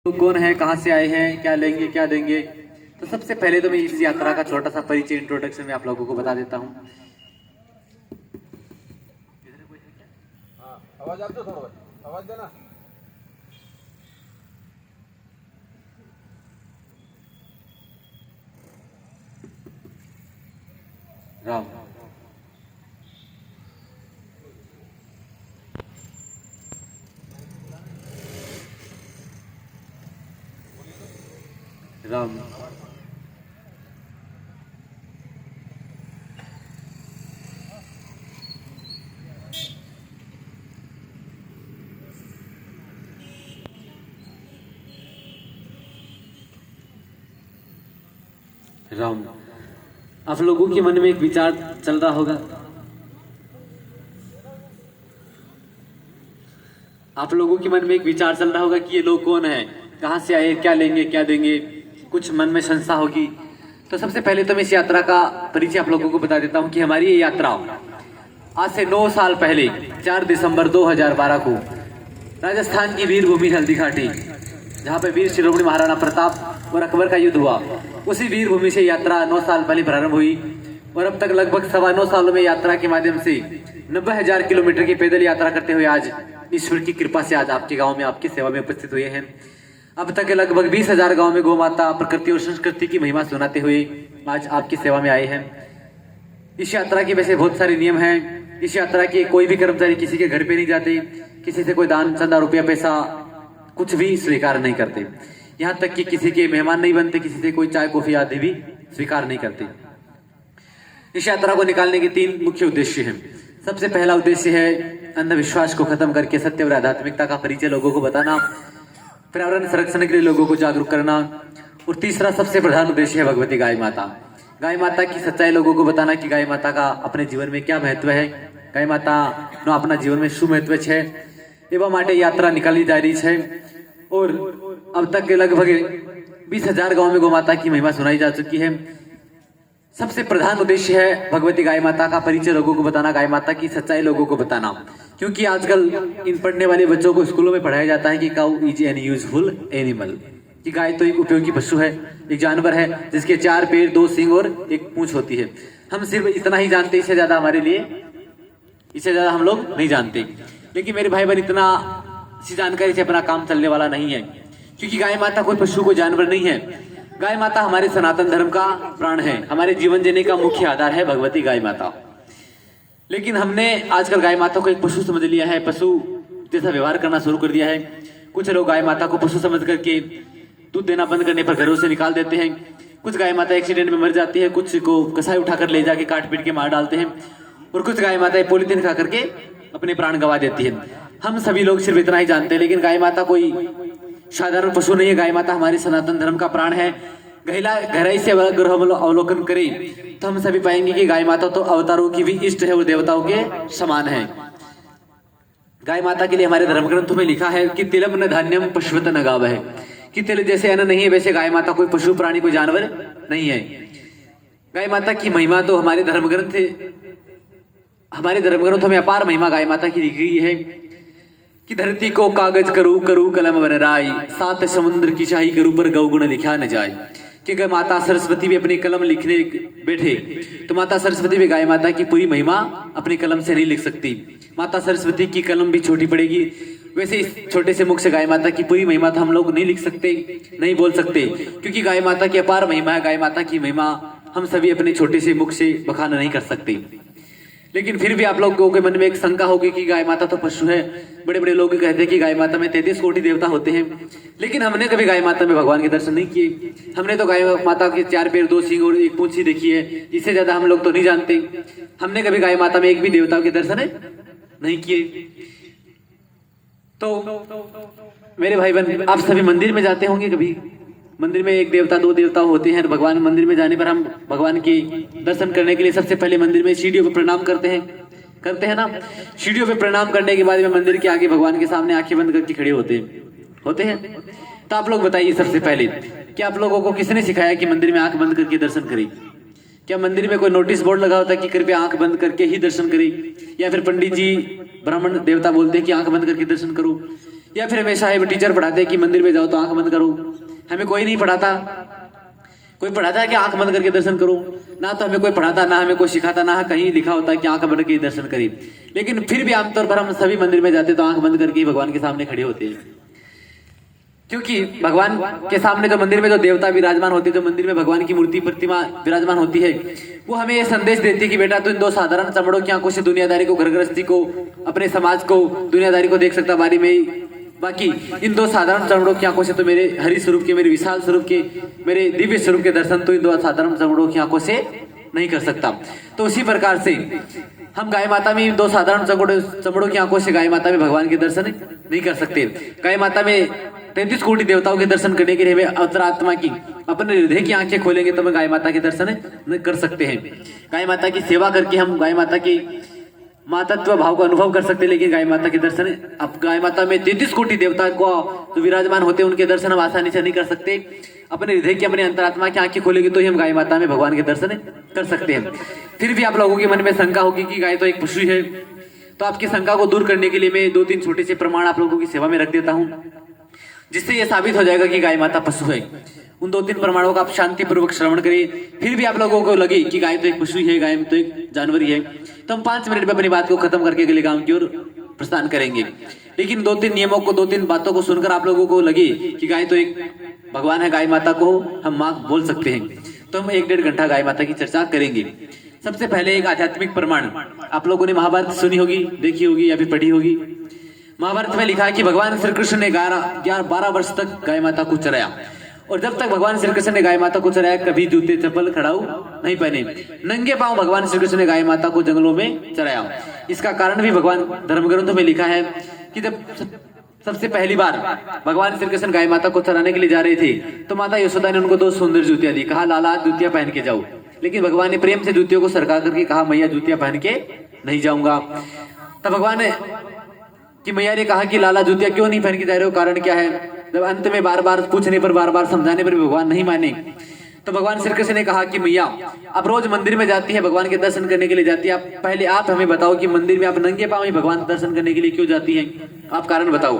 लोग कौन है, कहाँ से आए हैं, क्या लेंगे क्या देंगे। तो सबसे पहले तो मैं इस यात्रा का छोटा सा परिचय इंट्रोडक्शन में आप लोगों को बता देता हूँ। आवाज आप दो थोड़ा, आवाज देना। राम राम राम। आप लोगों के मन में एक विचार चल रहा होगा, आप लोगों के मन में एक विचार चल रहा होगा कि ये लोग कौन है, कहाँ से आए, क्या लेंगे क्या देंगे, कुछ मन में संशय होगी। तो सबसे पहले तो मैं इस यात्रा का परिचय आप लोगों को बता देता हूँ कि हमारी ये यात्रा आज से 9 साल पहले 4 दिसंबर 2012 को राजस्थान की वीर भूमि हल्दी घाटी, जहाँ पे वीर शिरोमणि महाराणा प्रताप और अकबर का युद्ध हुआ, उसी वीर भूमि से यात्रा 9 साल पहले प्रारंभ हुई और अब तक लगभग 9.25 सालों में यात्रा के माध्यम से 90,000 किलोमीटर की पैदल यात्रा करते हुए आज ईश्वर की कृपा से आज आपके गांव में आपकी सेवा में उपस्थित हुए हैं। अब तक लगभग 20,000 गांव में गौ माता, प्रकृति और संस्कृति की महिमा सुनाते हुए आज आपकी सेवा में आए हैं। इस यात्रा के वैसे बहुत सारे नियम हैं। इस यात्रा के कोई भी कर्मचारी किसी के घर पे नहीं जाते, किसी से कोई दान चंदा रुपया पैसा कुछ भी स्वीकार नहीं करते, यहाँ तक कि किसी के मेहमान नहीं बनते, किसी से कोई चाय कॉफी आदि भी स्वीकार नहीं करते। इस यात्रा को निकालने के 3 मुख्य उद्देश्य हैं। सबसे पहला उद्देश्य है अंधविश्वास को खत्म करके सत्य और आध्यात्मिकता का परिचय लोगों को बताना, पर्यावरण संरक्षण के लिए लोगों को जागरूक करना, और तीसरा सबसे प्रधान उद्देश्य है भगवती गाय माता। गाय माता की सच्चाई लोगों को बताना कि गाय माता का अपने जीवन में क्या महत्व है, गाय माता नो अपना जीवन में શું महत्व है एवं માટે यात्रा निकाली जा रही है। और अब तक के लगभग 20,000 गांव में गौ माता की महिमा सुनाई जा चुकी है। सबसे प्रधान उद्देश्य है भगवती गाय माता का परिचय लोगों को बताना, गाय माता की सच्चाई लोगों को बताना, क्योंकि आजकल इन पढ़ने वाले बच्चों को स्कूलों में पढ़ाया जाता है कि cow is an useful animal, कि गाय तो एक उपयोगी पशु है, एक जानवर है जिसके 4 पैर 2 सींग और 1 पूंछ होती है। हम सिर्फ इतना ही जानते, इससे ज्यादा हमारे लिए, इससे ज्यादा हम लोग नहीं जानते। लेकिन मेरे भाई बहन इतना सी जानकारी से अपना काम चलने वाला नहीं है, क्योंकि गाय माता कोई पशु को जानवर नहीं है। गाय माता हमारे सनातन धर्म का प्राण है, हमारे जीवन जीने का मुख्य आधार है भगवती गाय माता। लेकिन हमने आजकल गाय माता को एक पशु समझ लिया है, पशु जैसा व्यवहार करना शुरू कर दिया है। कुछ लोग गाय माता को पशु समझ करके दूध देना बंद करने पर घरों से निकाल देते हैं। कुछ गाय माता एक्सीडेंट में मर जाती है, कुछ को कसाई उठाकर ले जाके काट पीट के मार डालते हैं, और कुछ गाय माता पॉलीथीन खा करके अपने प्राण गंवा देती है। हम सभी लोग सिर्फ इतना ही जानते हैं, लेकिन गाय माता कोई साधारण पशु नहीं है। गाय माता हमारे सनातन धर्म का प्राण है। गहराई से अगर हम अवलोकन करें तो हम सभी पाएंगे कि गाय माता तो अवतारों की भी इष्ट है और देवताओं के समान है। गाय माता के लिए हमारे धर्म ग्रंथों में लिखा है कि तिलम न धान्यम पशुवत न गाव है, कि तिल जैसे अन्न नहीं है वैसे गाय माता कोई पशु प्राणी कोई जानवर नहीं है। गाय माता की महिमा तो हमारे धर्म ग्रंथों में अपार महिमा गाय माता की लिखी गई है कि धरती को कागज करू करू कलम बनराई, 7 समुद्र की शाही करू पर गौगुण लिखा न जाए। कि अगर माता सरस्वती भी अपनी कलम लिखने बैठे तो माता सरस्वती भी गाय माता की पूरी महिमा अपनी कलम से नहीं लिख सकती। माता सरस्वती की कलम भी छोटी पड़ेगी, वैसे इस छोटे से मुख से गाय माता की पूरी महिमा तो हम लोग नहीं लिख सकते, नहीं बोल सकते, क्योंकि गाय माता की अपार महिमा है। गाय माता की महिमा हम सभी अपने छोटे से मुख से बखान नहीं कर सकते। लेकिन फिर भी आप लोगों के मन में एक शंका होगी कि गाय माता तो पशु है। बड़े बड़े लोग कहते हैं कि गाय माता में 33 कोटि देवता होते हैं, लेकिन हमने कभी गाय माता में भगवान के दर्शन नहीं किए। हमने तो गाय माता के 4 पैर 2 सींग और 1 पूंछ ही देखी है, इससे ज्यादा हम लोग तो नहीं जानते। हमने कभी गाय माता में एक भी देवताओं के दर्शन नहीं किए। तो मेरे भाई बहन, आप सभी मंदिर में जाते होंगे, कभी मंदिर में 1 देवता 2 देवता होते हैं। भगवान मंदिर में जाने पर हम भगवान के दर्शन करने के लिए सबसे पहले मंदिर में सीढ़ियों पर प्रणाम करते हैं ना। सीढ़ियों पे प्रणाम करने के बाद में मंदिर के आगे भगवान के सामने आंखें बंद करके खड़े होते हैं। तो आप लोग बताइए सबसे पहले, क्या आप लोगों को किसने सिखाया कि मंदिर में आंख बंद करके दर्शन करें? क्या मंदिर में कोई नोटिस बोर्ड लगा होता है कि कृपया आंख बंद करके ही दर्शन करें, या फिर पंडित जी ब्राह्मण देवता बोलते हैं कि आंख बंद करके दर्शन करो, या फिर हमें साहिब टीचर पढ़ाते कि मंदिर में जाओ तो आंख बंद करो। हमें कोई नहीं पढ़ाता। कोई पढ़ाता है कि आंख बंद करके दर्शन करो? ना तो हमें कोई पढ़ाता, ना हमें कोई सिखाता, ना कहीं लिखा होता कि आंख बंद करके दर्शन करें। लेकिन फिर भी आमतौर पर हम सभी मंदिर में जाते तो आंख बंद करके ही भगवान के सामने खड़े होते हैं, क्योंकि भगवान के सामने जो मंदिर में जो देवता विराजमान होते हैं, जो मंदिर में भगवान की मूर्ति प्रतिमा विराजमान होती है, वो हमें ये संदेश देती है कि बेटा तू इन दो साधारण चमड़ों की आंखों से दुनियादारी को, घर गृहस्थी को, अपने समाज को, दुनियादारी को देख सकता बारी में। बाकी इन दो साधारण चमड़ों की आंखों से तो मेरे हरि स्वरूप के, मेरे विशाल स्वरूप के, मेरे दिव्य स्वरूप के दर्शन तो इन दो साधारण चमड़ों की आंखों से नहीं कर सकता। तो उसी प्रकार से हम गाय माता में दो साधारण चमड़ों की आंखों से गाय माता में भगवान के दर्शन नहीं कर सकते। गाय माता में 33 कोटि देवताओं के दर्शन करने के लिए हमें अंतरात्मा की, अपने हृदय की आंखें खोलेंगे तो हम गाय माता के दर्शन कर सकते हैं। गाय माता की सेवा करके हम गाय माता की मातत्व भाव को अनुभव कर सकते हैं। लेकिन गाय माता के दर्शन, अब गाय माता में 33 कोटि देवता को जो विराजमान होते हैं उनके दर्शन हम आसानी से नहीं कर सकते। अपने हृदय की, अपने अंतरात्मा की आंखें खोलेंगे तो ही हम गाय माता में भगवान के दर्शन कर सकते हैं। फिर भी आप लोगों के मन में शंका होगी कि गाय तो एक पशु है, तो आपकी शंका को दूर करने के लिए मैं 2-3 छोटे से प्रमाण आप लोगों की सेवा में रख देता हूँ, जिससे यह साबित हो जाएगा कि गाय माता पशु है। उन 2-3 प्रमाणों का आप शांति पूर्वक श्रवण करिए। फिर भी आप लोगों को लगे कि गाय तो एक पशु है, गाय तो एक जानवर ही है, तो हम 5 मिनट में अपनी बात को खत्म करके अगले गांव की ओर प्रस्थान करेंगे। लेकिन 2-3 नियमों को, 2-3 बातों को सुनकर आप लोगों को लगे कि गाय तो एक भगवान है, गाय माता को हम माँ बोल सकते हैं, तो हम 1-1.5 घंटा गाय माता की चर्चा करेंगे। सबसे पहले एक आध्यात्मिक प्रमाण, आप लोगों ने महाभारत सुनी होगी, देखी होगी या फिर पढ़ी होगी। महाभारत में लिखा है कि भगवान श्री कृष्ण ने 12 वर्ष तक गाय माता को चराया, और जब तक भगवान श्री कृष्ण ने गाय माता को चराया कभी जूते चप्पल खड़ाऊ नहीं पहने, नंगे पांव भगवान श्री कृष्ण ने गाय माता को जंगलों में चराया। इसका कारण भी भगवान धर्म ग्रंथों में लिखा है कि जब सबसे पहली बार भगवान श्री कृष्ण गाय माता को चराने के लिए जा रहे थे तो माता यशोदा ने उनको 2 सुंदर जूतियां दी, कहा लाला जूतियां पहन के जाओ। लेकिन भगवान ने प्रेम से जूतियों को सरका करके कहा मैया जूतियां पहन के नहीं जाऊंगा। तब भगवान ने कि मैया ने कहा कि लाला जूतियां क्यों नहीं पहन के जा रहे हो, कारण क्या है? जब अंत में बार बार पूछने पर, बार बार समझाने पर भी भगवान नहीं माने, तो भगवान श्री कृष्ण ने कहा कि मैया आप रोज मंदिर में जाती है, भगवान के दर्शन करने के लिए जाती है, आप पहले आप हमें बताओ कि मंदिर में आप नंगे पांव ही भगवान के दर्शन करने के लिए क्यों जाती है, आप कारण बताओ।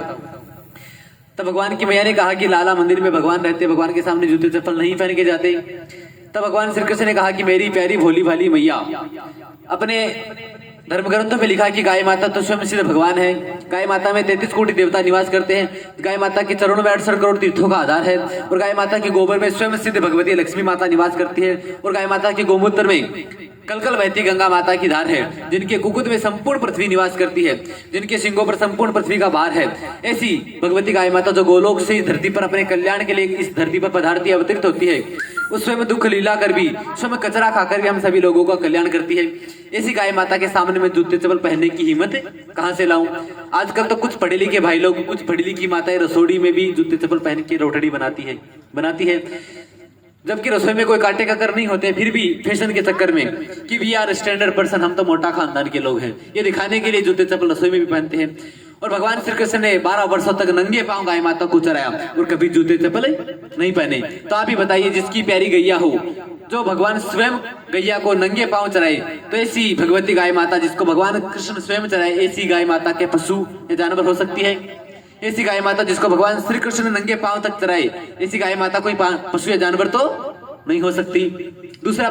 तब भगवान की मैया ने कहा कि लाला मंदिर में भगवान रहते, भगवान के सामने जूते चप्पल नहीं पहन के जाते। तब भगवान श्री कृष्ण ने कहा कि मेरी प्यारी भोली भाली मैया, अपने धर्म ग्रंथों में लिखा है कि गाय माता तो स्वयं सिद्ध भगवान है। गाय माता में 33 कोटि देवता निवास करते हैं। गाय माता के चरणों में 68 करोड़ तीर्थों का आधार है, और गाय माता के गोबर में स्वयं सिद्ध भगवती लक्ष्मी माता निवास करती है, और गाय माता के गोमूत्र में कलकल बहती गंगा माता की धार है, जिनके कुकुट में संपूर्ण पृथ्वी निवास करती है, जिनके सिंगों पर संपूर्ण पृथ्वी का भार है। ऐसी भगवती गाय माता जो गोलोक से इस धरती पर अपने कल्याण के लिए इस धरती पर पधारती अवतरित होती है, उस स्वयं दुख लीला कर भी, स्वयं कचरा खाकर भी हम सभी लोगों का कल्याण करती है। ऐसी गाय माता के सामने में जूते चप्पल पहनने की हिम्मत कहां से लाऊं? आजकल तो कुछ पढ़े लिखे भाई लोग, कुछ पढ़ी लिखी माताएं रसोड़ी में भी जूते चप्पल पहन के रोटड़ी बनाती है, जबकि रसोई में कोई कांटे का कर नहीं होते, फिर भी फैशन के चक्कर में कि वी आर स्टैंडर्ड पर्सन, हम तो मोटा खानदान के लोग हैं, ये दिखाने के लिए जूते चप्पल रसोई में भी पहनते हैं। और भगवान श्री कृष्ण ने 12 वर्षों तक नंगे पांव गाय माता को चराया और कभी जूते चप्पल नहीं पहने। तो आप ही बताइए, जिसकी प्यारी गैया हो, जो भगवान स्वयं गैया को नंगे पांव चराए, तो ऐसी भगवती गाय माता जिसको भगवान कृष्ण स्वयं चराए, ऐसी गाय माता के पशु या जानवर हो सकती है? ऐसी गाय माता जिसको भगवान श्री कृष्ण ने नंगे पांव तक चराए, ऐसी गाय माता कोई पशु या जानवर तो नहीं हो सकती। दूसरा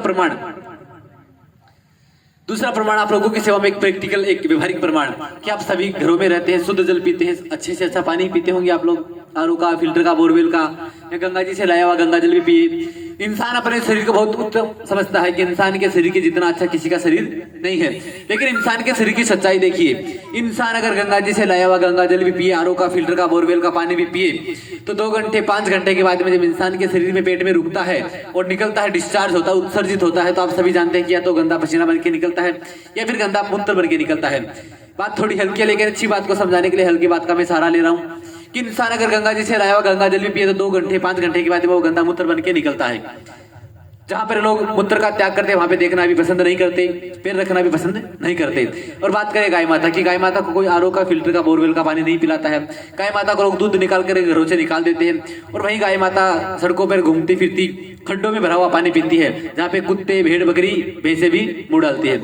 प्रमाण आप लोगों की सेवा में एक प्रैक्टिकल, एक व्यवहारिक प्रमाण कि आप सभी घरों में रहते हैं, शुद्ध जल पीते हैं, अच्छे से अच्छा पानी पीते होंगे आप लोग, आरओ का, फिल्टर का, बोरवेल का, या गंगा जी से लाया हुआ गंगा जल भी पिए। इंसान अपने शरीर को बहुत उत्तम समझता है कि इंसान के शरीर के जितना अच्छा किसी का शरीर नहीं है, लेकिन इंसान के शरीर की सच्चाई देखिए। इंसान अगर गंगा जी से लाया हुआ गंगा जल भी पिए, आरओ का, फिल्टर का, बोरवेल का पानी भी पिए, तो 2 घंटे 5 घंटे के बाद में जब इंसान के शरीर में पेट में रुकता है और निकलता है, डिस्चार्ज होता है, उत्सर्जित होता है, तो आप सभी जानते हैं कि या तो गंदा पसीना बन के निकलता है या फिर गंदा मूत्र बन के निकलता है। बात थोड़ी हल्की है, लेकिन अच्छी बात को समझाने के लिए हल्की बात का मैं सहारा ले रहा हूँ कि इंसान अगर गंगा जी से लाया हुआ गंगा जल भी पिए तो 2 घंटे 5 घंटे के बाद वो गंदा मूत्र बन के निकलता है। जहां पर लोग मूत्र का त्याग करते हैं वहां पे देखना भी पसंद नहीं करते, पैर रखना भी पसंद नहीं करते। और बात करें गाय माता की, गाय माता को कोई आरओ का, फिल्टर का, बोरवेल का पानी नहीं पिलाता है। गाय माता को लोग दूध निकाल कर घरों से निकाल देते हैं, और वहीं गाय माता सड़कों पर घूमती फिरती खड्डों में भरा हुआ पानी पीती है, जहाँ पे कुत्ते, भेड़, बकरी, भैंसे भी मुंह डालती है।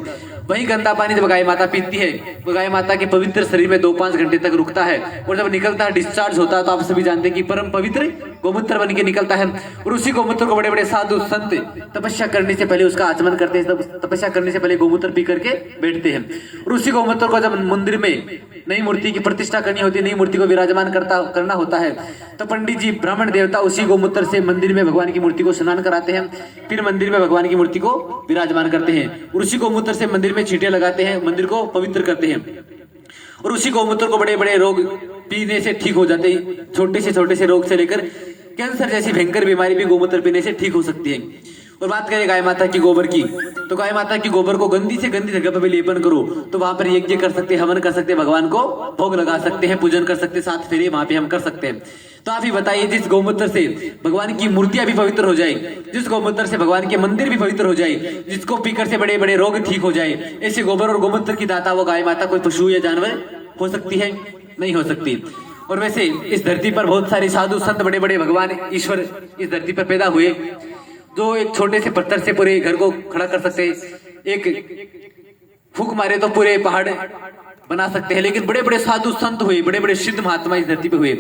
वही गंदा पानी जब गाय माता पीती है वो गाय माता के पवित्र शरीर में 2-5 घंटे तक रुकता है और जब निकलता है डिस्चार्ज होता है तो आप सभी जानते हैं कि परम पवित्र गोमूत्र बन के निकलता है। और उसी गोमूत्र को बड़े बड़े साधु संत तपस्या करने से पहले उसका आचमन करते हैं, तपस्या करने से पहले गोमूत्र पी करके बैठते हैं। और उसी गोमूत्र को जब मंदिर में नई मूर्ति की प्रतिष्ठा करनी होती है, नई मूर्ति को विराजमान करना होता है, तो पंडित जी ब्राह्मण देवता उसी गोमूत्र से मंदिर में भगवान की मूर्ति को स्नान कराते हैं, फिर मंदिर में भगवान की मूर्ति को विराजमान करते हैं। और उसी गोमूत्र से मंदिर में छींटे लगाते हैं, मंदिर को पवित्र करते हैं। और उसी गोमूत्र को बड़े बड़े रोग पीने से ठीक हो जाते हैं। छोटे से रोग से लेकर कैंसर जैसी भयंकर बीमारी भी गोमूत्र पीने से ठीक हो सकती है। और बात करें गाय माता की गोबर की, तो गाय माता की गोबर को गंदी से गंदी जगह पर भी लेपन करो तो वहां पर यज्ञ कर सकते हैं, हवन कर सकते हैं, भगवान को भोग लगा सकते हैं, पूजन कर सकते हैं, 7 फेरे वहां पे हम कर सकते हैं। तो आप ही बताइए, जिस गोमूत्र से भगवान की मूर्तियां भी पवित्र हो जाए, जिस गोमूत्र से भगवान के मंदिर भी पवित्र हो जाए, जिसको पीकर से बड़े बड़े रोग ठीक हो जाए, ऐसे गोबर और गोमूत्र की दाता वो गाय माता कोई पशु या जानवर हो सकती है? नहीं हो सकती। और वैसे इस धरती पर बहुत सारे साधु संत बड़े बड़े भगवान ईश्वर इस धरती पर पैदा हुए, जो एक छोटे से पत्थर से पूरे घर को खड़ा कर सकते हैं, एक फूंक मारे तो पूरे पहाड़ बना सकते हैं। लेकिन बड़े बड़े साधु संत हुए, बड़े बड़े सिद्ध महात्मा इस धरती पे हुए,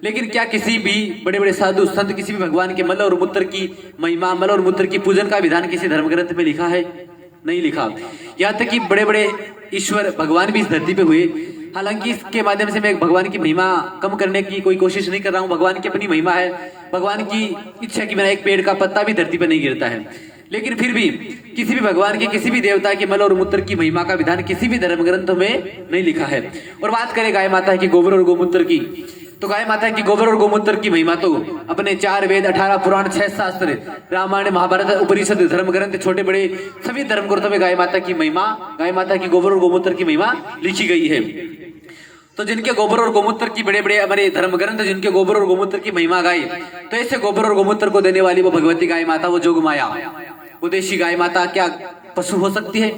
लेकिन क्या किसी भी बड़े बड़े साधु संत किसी भी भगवान के मल और मूत्र की महिमा, मल और मूत्र की पूजन का विधान किसी धर्म ग्रंथ में लिखा है? नहीं लिखा। यहाँ तक कि बड़े बड़े ईश्वर भगवान भी इस धरती पे हुए। हालांकि इसके माध्यम से मैं भगवान की महिमा कम करने की कोई कोशिश नहीं कर रहा हूँ। भगवान की अपनी महिमा है, भगवान की इच्छा की बिना एक पेड़ का पत्ता भी धरती पर नहीं गिरता है। लेकिन फिर भी किसी भी भगवान के, किसी भी देवता के मल और मूत्र की महिमा का विधान किसी भी धर्म ग्रंथ में नहीं लिखा है। और बात करें गाय माता की गोबर और गोमूत्र की, तो गाय माता की गोबर और गोमूत्र की महिमा तो अपने 4 वेद, 18 पुराण, 6 शास्त्र, रामायण, महाभारत, उपनिषद, धर्म ग्रंथ, छोटे बड़े सभी धर्म ग्रंथों में गाय माता की महिमा, गाय माता की गोबर और गोमूत्र की महिमा लिखी गई है। तो जिनके गोबर और गोमूत्र की बड़े बड़े हमारे धर्म ग्रंथ, जिनके गोबर और गोमूत्र की महिमा गाई, तो ऐसे गोबर और गोमूत्र को देने वाली वो भगवती गाय माता, वो जोग माया, वो देशी गाय माता क्या पशु हो सकती है?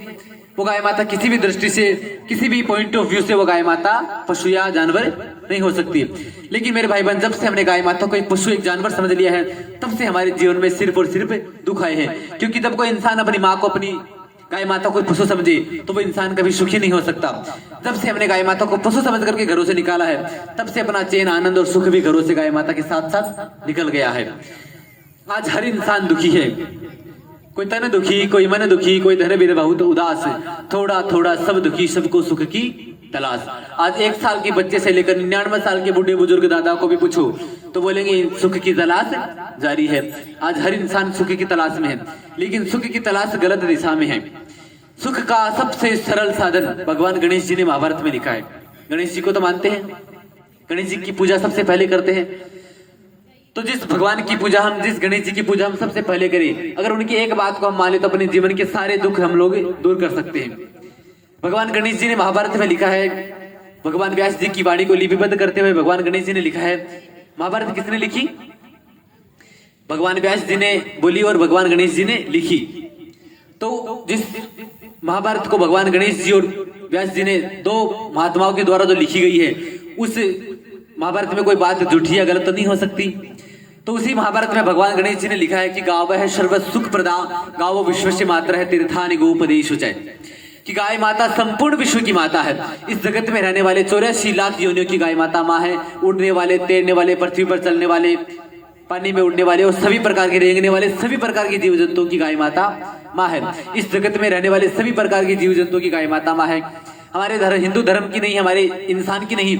वो गाय माता किसी भी दृष्टि से, किसी भी पॉइंट ऑफ व्यू से वो गाय माता पशु या जानवर नहीं हो सकती। लेकिन मेरे भाई बहन, जब से हमने गाय माता को एक पशु, एक जानवर समझ लिया है, तब से हमारे जीवन में सिर्फ और सिर्फ दुख आए हैं। क्योंकि जब कोई इंसान अपनी माँ को, अपनी गाय माता को पशु समझे तो वो इंसान कभी सुखी नहीं हो सकता। जब से हमने गाय माता को पशु समझ करके घरों से निकाला है, तब से अपना चैन, आनंद और सुख भी घरों से गाय माता के साथ साथ निकल गया है। आज हर इंसान दुखी है, कोई तन दुखी, कोई मन दुखी, कोई धन बिन बहुत उदास, थोड़ा थोड़ा सब दुखी, सबको सुख की तलाश। आज 1 साल के बच्चे से लेकर 99 साल के बूढ़े बुजुर्ग दादा को भी पूछो तो बोलेंगे सुख की तलाश जारी है। आज हर इंसान सुख की तलाश में है, लेकिन सुख की तलाश गलत दिशा में है। सुख का सबसे सरल साधन भगवान गणेश जी ने महाभारत में लिखा है। गणेश जी को तो मानते हैं, गणेश जी की पूजा सबसे पहले करते हैं। तो जिस भगवान की पूजा हम, जिस गणेश जी की पूजा हम सबसे पहले करें, अगर उनकी एक बात को हम मान ले तो अपने जीवन के सारे दुख हम लोग दूर कर सकते हैं। भगवान गणेश जी ने महाभारत में लिखा है, भगवान व्यास जी की वाणी को लिपिबद्ध करते हुए भगवान गणेश जी ने लिखा है। महाभारत किसने लिखी? भगवान व्यास जी ने बोली और भगवान गणेश जी ने लिखी। तो जिस महाभारत को भगवान गणेश जी और व्यास जी ने, 2 महात्माओं के द्वारा जो लिखी गई है, उस महाभारत में कोई बात झूठी या गलत तो नहीं हो सकती। तो उसी महाभारत में भगवान गणेश जी ने लिखा है कि गाव है सर्व सुख प्रदा, गावो विश्व से मात्र है तीर्थानि गोपदेश उचय, कि गाय माता संपूर्ण विश्व की माता है। इस जगत में रहने वाले 84 लाख योनियों की गाय माता माँ है। उड़ने वाले, तैरने वाले, पृथ्वी पर चलने वाले, पानी में उड़ने वाले और सभी प्रकार के, रेंगने वाले सभी प्रकार के जीव जंतुओं की गाय माता माँ है। इस जगत में रहने वाले सभी प्रकार के जीव जंतुओं की गाय माता माँ है। हमारे हिंदू धर्म की नहीं, हमारे इंसान की नहीं,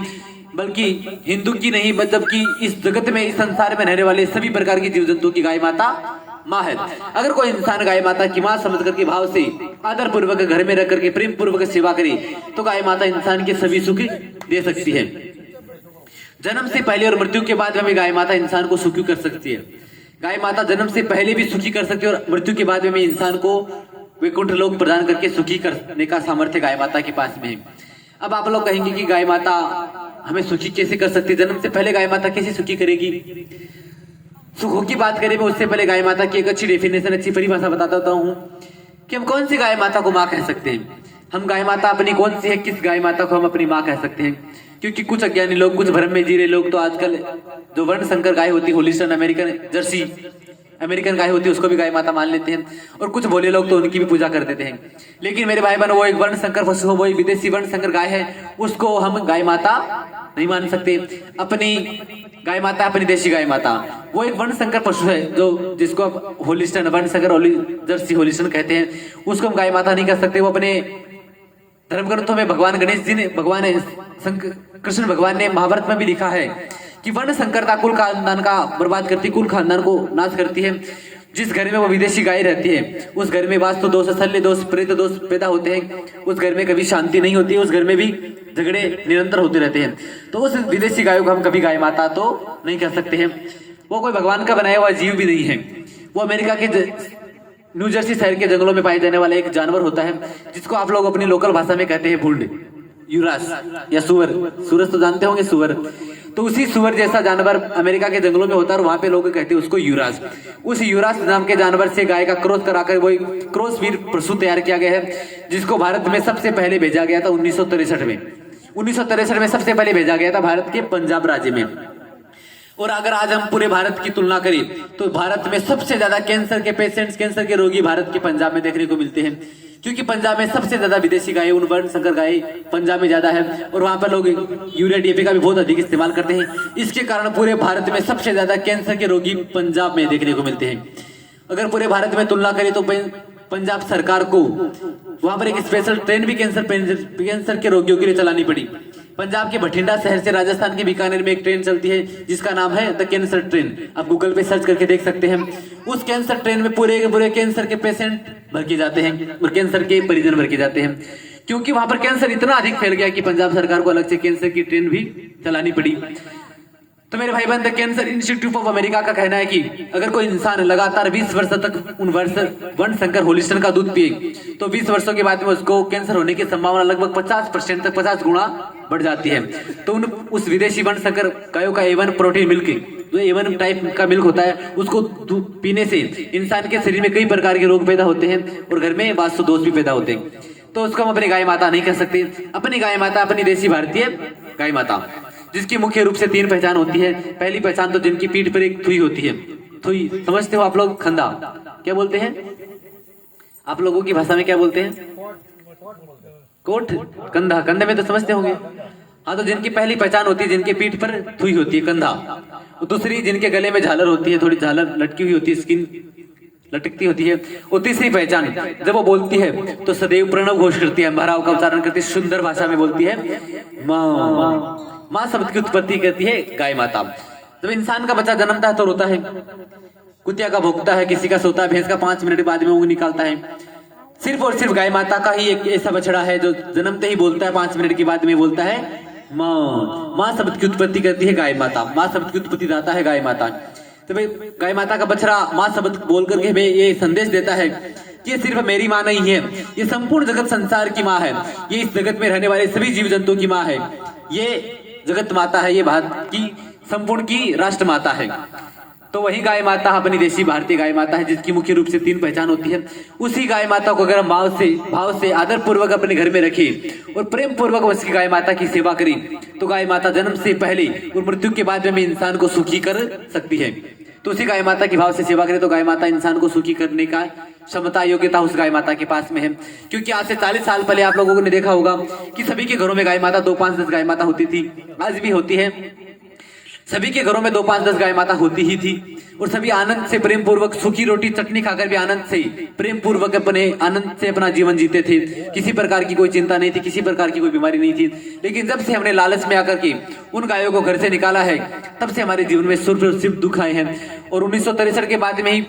बल्कि हिंदू की नहीं, मतलब कि इस जगत में, इस संसार में रहने वाले सभी प्रकार की जीव जंतुओं की गाय माता माँ है। अगर कोई इंसान गाय माता की माँ समझ करके भाव से आदर पूर्वक घर में रख करके प्रेम पूर्वक सेवा करे तो गाय माता इंसान के सभी सुख दे सकती है। जन्म से पहले और मृत्यु के बाद में गाय माता इंसान को सुखी कर सकती है। गाय माता जन्म से पहले भी सुखी कर सकती है और मृत्यु के बाद में इंसान को वैकुंठ लोक प्रदान करके सुखी करने का सामर्थ्य गाय माता के पास में है। अब आप लोग कहेंगे कि गाय माता हमें सुखी कैसे कर सकती है? जन्म से पहले गाय माता कैसे सुखी करेगी? सुखों की बात करें, मैं उससे पहले गाय माता की एक अच्छी डेफिनेशन, अच्छी परिभाषा बताता हूँ कि हम कौन सी गाय माता को माँ कह सकते हैं। हम गाय माता अपनी कौन सी है, किस गाय माता को हम अपनी माँ कह सकते हैं? क्योंकि कुछ अज्ञानी लोग, कुछ भ्रम में जी रहे लोग तो आजकल जो वर्ण संकर गाय होती, होलिस्टन, अमेरिकन जर्सी, अमेरिकन गाय होती है उसको भी गाय माता मान लेते हैं, और कुछ भोले लोग तो उनकी भी पूजा कर देते हैं। लेकिन मेरे भाई बहन, वो एक वर्ण संकर पशु हो, वो एक विदेशी वर्ण संकर गाय है, उसको हम गाय माता नहीं मान सकते। अपनी गाय माता, अपनी देशी गाय माता, वो एक वर्ण संकर पशु है जो जिसको आप होलिस्टन वर्ण संकर जर्सी होलिस्टन कहते हैं, उसको हम गाय माता नहीं कर सकते। वो अपने धर्म ग्रंथों में भगवान गणेश जी ने, कृष्ण भगवान ने महाभारत में भी लिखा है कि वर्ण संकरता कुल खानदान का बर्बाद करती, कुल खानदान को नाश करती है। जिस घर में वो विदेशी गाय रहती है उस घर में वास्तु दोष, शल्य दोष, प्रेत दोष पैदा होते हैं, उस घर में कभी शांति नहीं होती है, उस घर में भी झगड़े निरंतर होते रहते हैं। तो उस विदेशी गायों को हम कभी गाय माता तो नहीं कह सकते हैं। वो कोई भगवान का बनाया हुआ जीव भी नहीं है। वो अमेरिका के न्यू जर्सी शहर के जंगलों में पाए जाने वाला एक जानवर होता है जिसको आप लोग अपनी लोकल भाषा में कहते हैं भूंड, यूरास या सुअर। सूरज तो जानते होंगे, सुअर। तो उसी सुअर जैसा जानवर अमेरिका के जंगलों में होता है और वहां पे लोग कहते हैं उसको यूरास। उस यूरास नाम के जानवर से गाय का क्रॉस कराकर वो क्रॉस वीर पशु तैयार किया गया है, जिसको भारत में सबसे पहले भेजा गया था 1963 में। 1963 में सबसे पहले भेजा गया था भारत के पंजाब राज्य में। और अगर आज हम पूरे भारत की तुलना करें तो भारत में सबसे ज्यादा कैंसर के पेशेंट्स, कैंसर के रोगी भारत के पंजाब में देखने को मिलते हैं, क्योंकि पंजाब में सबसे ज्यादा विदेशी गाय, उन वर्ण संकर गाय पंजाब में ज्यादा है, और वहां पर लोग यूरिया डीएपी का भी बहुत अधिक इस्तेमाल करते हैं। इसके कारण पूरे भारत में सबसे ज्यादा कैंसर के रोगी पंजाब में देखने को मिलते हैं। अगर पूरे भारत में तुलना करें तो पंजाब सरकार को वहां पर एक स्पेशल ट्रेन भी कैंसर के रोगियों के लिए चलानी पड़ी। पंजाब के बठिंडा शहर से राजस्थान के बीकानेर में एक ट्रेन चलती है जिसका नाम है द कैंसर ट्रेन। आप गूगल पे सर्च करके देख सकते हैं। उस कैंसर ट्रेन में पूरे के पूरे कैंसर के पेशेंट भर के जाते हैं और कैंसर के परिजन भर के जाते हैं, क्योंकि वहां पर कैंसर इतना अधिक फैल गया कि पंजाब सरकार को अलग से कैंसर की ट्रेन भी चलानी पड़ी। तो मेरे भाई बहन, the cancer institute of America का कहना है कि अगर कोई इंसान लगातार 20 वर्ष तक उन वर्ण संकर होलिस्टन का दूध पिए तो 20 वर्षों के बाद में उसको कैंसर होने की संभावना लगभग 50% तक 50 गुना बढ़ जाती है। तो उस विदेशी वर्ण संकर गायों का A1 प्रोटीन मिल्क, जो A1 टाइप का मिल्क होता है, उसको पीने से इंसान के शरीर में कई प्रकार के रोग पैदा होते हैं और घर में वास्तु दोष भी पैदा होते हैं। तो उसको हम अपनी गाय माता नहीं कह सकते। अपनी गाय माता अपनी देशी भारतीय गाय माता, जिसकी मुख्य रूप से 3 पहचान होती है। पहली पहचान तो जिनकी पीठ पर एक थुई होती है। थुई समझते हो आप लोग? खंदा क्या बोलते हैं आप लोगों की भाषा में? क्या बोलते हैं? कोट, कंधा। कंधे में तो समझते होंगे। हाँ, तो जिनकी पहली पहचान होती है जिनके पीठ पर थुई होती है, कंधा। दूसरी जिनके गले में झालर होती है, थोड़ी झालर लटकी हुई होती है, स्किन लटकती होती है। और तीसरी पहचान, जब वो बोलती है तो सदैव प्रणव घोष करती है, महाराव का उच्चारण करती है, सुंदर भाषा में बोलती है माँ। माँ शब्द की उत्पत्ति करती है गाय माता। जब इंसान का बच्चा जन्मता है तो रोता है, कुतिया का भोंकता है, किसी का सोता है, भैंस का 5 मिनट बाद में ऊँग निकालता है। सिर्फ और सिर्फ गाय माता का ही एक ऐसा बछड़ा है जो जन्मते ही बोलता है, 5 मिनट के बाद में बोलता है माँ। माँ शब्द की उत्पत्ति करती है गाय माता। माँ शब्द की उत्पत्ति दाता है गाय माता। तो भाई गाय माता का बछड़ा माँ शब्द बोल करके हमें ये संदेश देता है कि ये सिर्फ मेरी माँ नहीं है, ये संपूर्ण जगत संसार की माँ है, ये इस जगत में रहने वाले सभी जीव जंतुओं की माँ है, ये जगत माता है, ये भारत की संपूर्ण की राष्ट्र माता है। तो वही गाय माता अपनी देशी भारतीय गाय माता है, जिसकी मुख्य रूप से 3 पहचान होती है। उसी गाय माता को अगर हम भाव से आदर पूर्वक अपने घर में रखें और प्रेम पूर्वक उसकी गाय माता की सेवा करें तो गाय माता जन्म से पहले और मृत्यु के बाद में इंसान को सुखी कर सकती है। तो उसी गाय माता की भाव से सेवा करें तो गाय माता इंसान को सुखी करने का क्षमता, योग्यता उस गाय माता के पास में है। क्योंकि आज से 40 साल पहले आप लोगों ने देखा होगा कि सभी के घरों में गाय माता 2, 5, 10 गाय माता होती थी, आज भी होती है। सभी के घरों में 2, 5, 10 गाय माता होती ही थी और सभी आनंद से प्रेम पूर्वक सूखी रोटी चटनी खाकर भी आनंद से प्रेम पूर्वक अपने आनंद से अपना जीवन जीते थे। किसी प्रकार की कोई चिंता नहीं थी, किसी प्रकार की कोई बीमारी नहीं थी। लेकिन जब से हमने लालच में आकर के उन गायों को घर से निकाला है तब से हमारे जीवन में सिर्फ दुख आए हैं। और 1963 के बाद में ही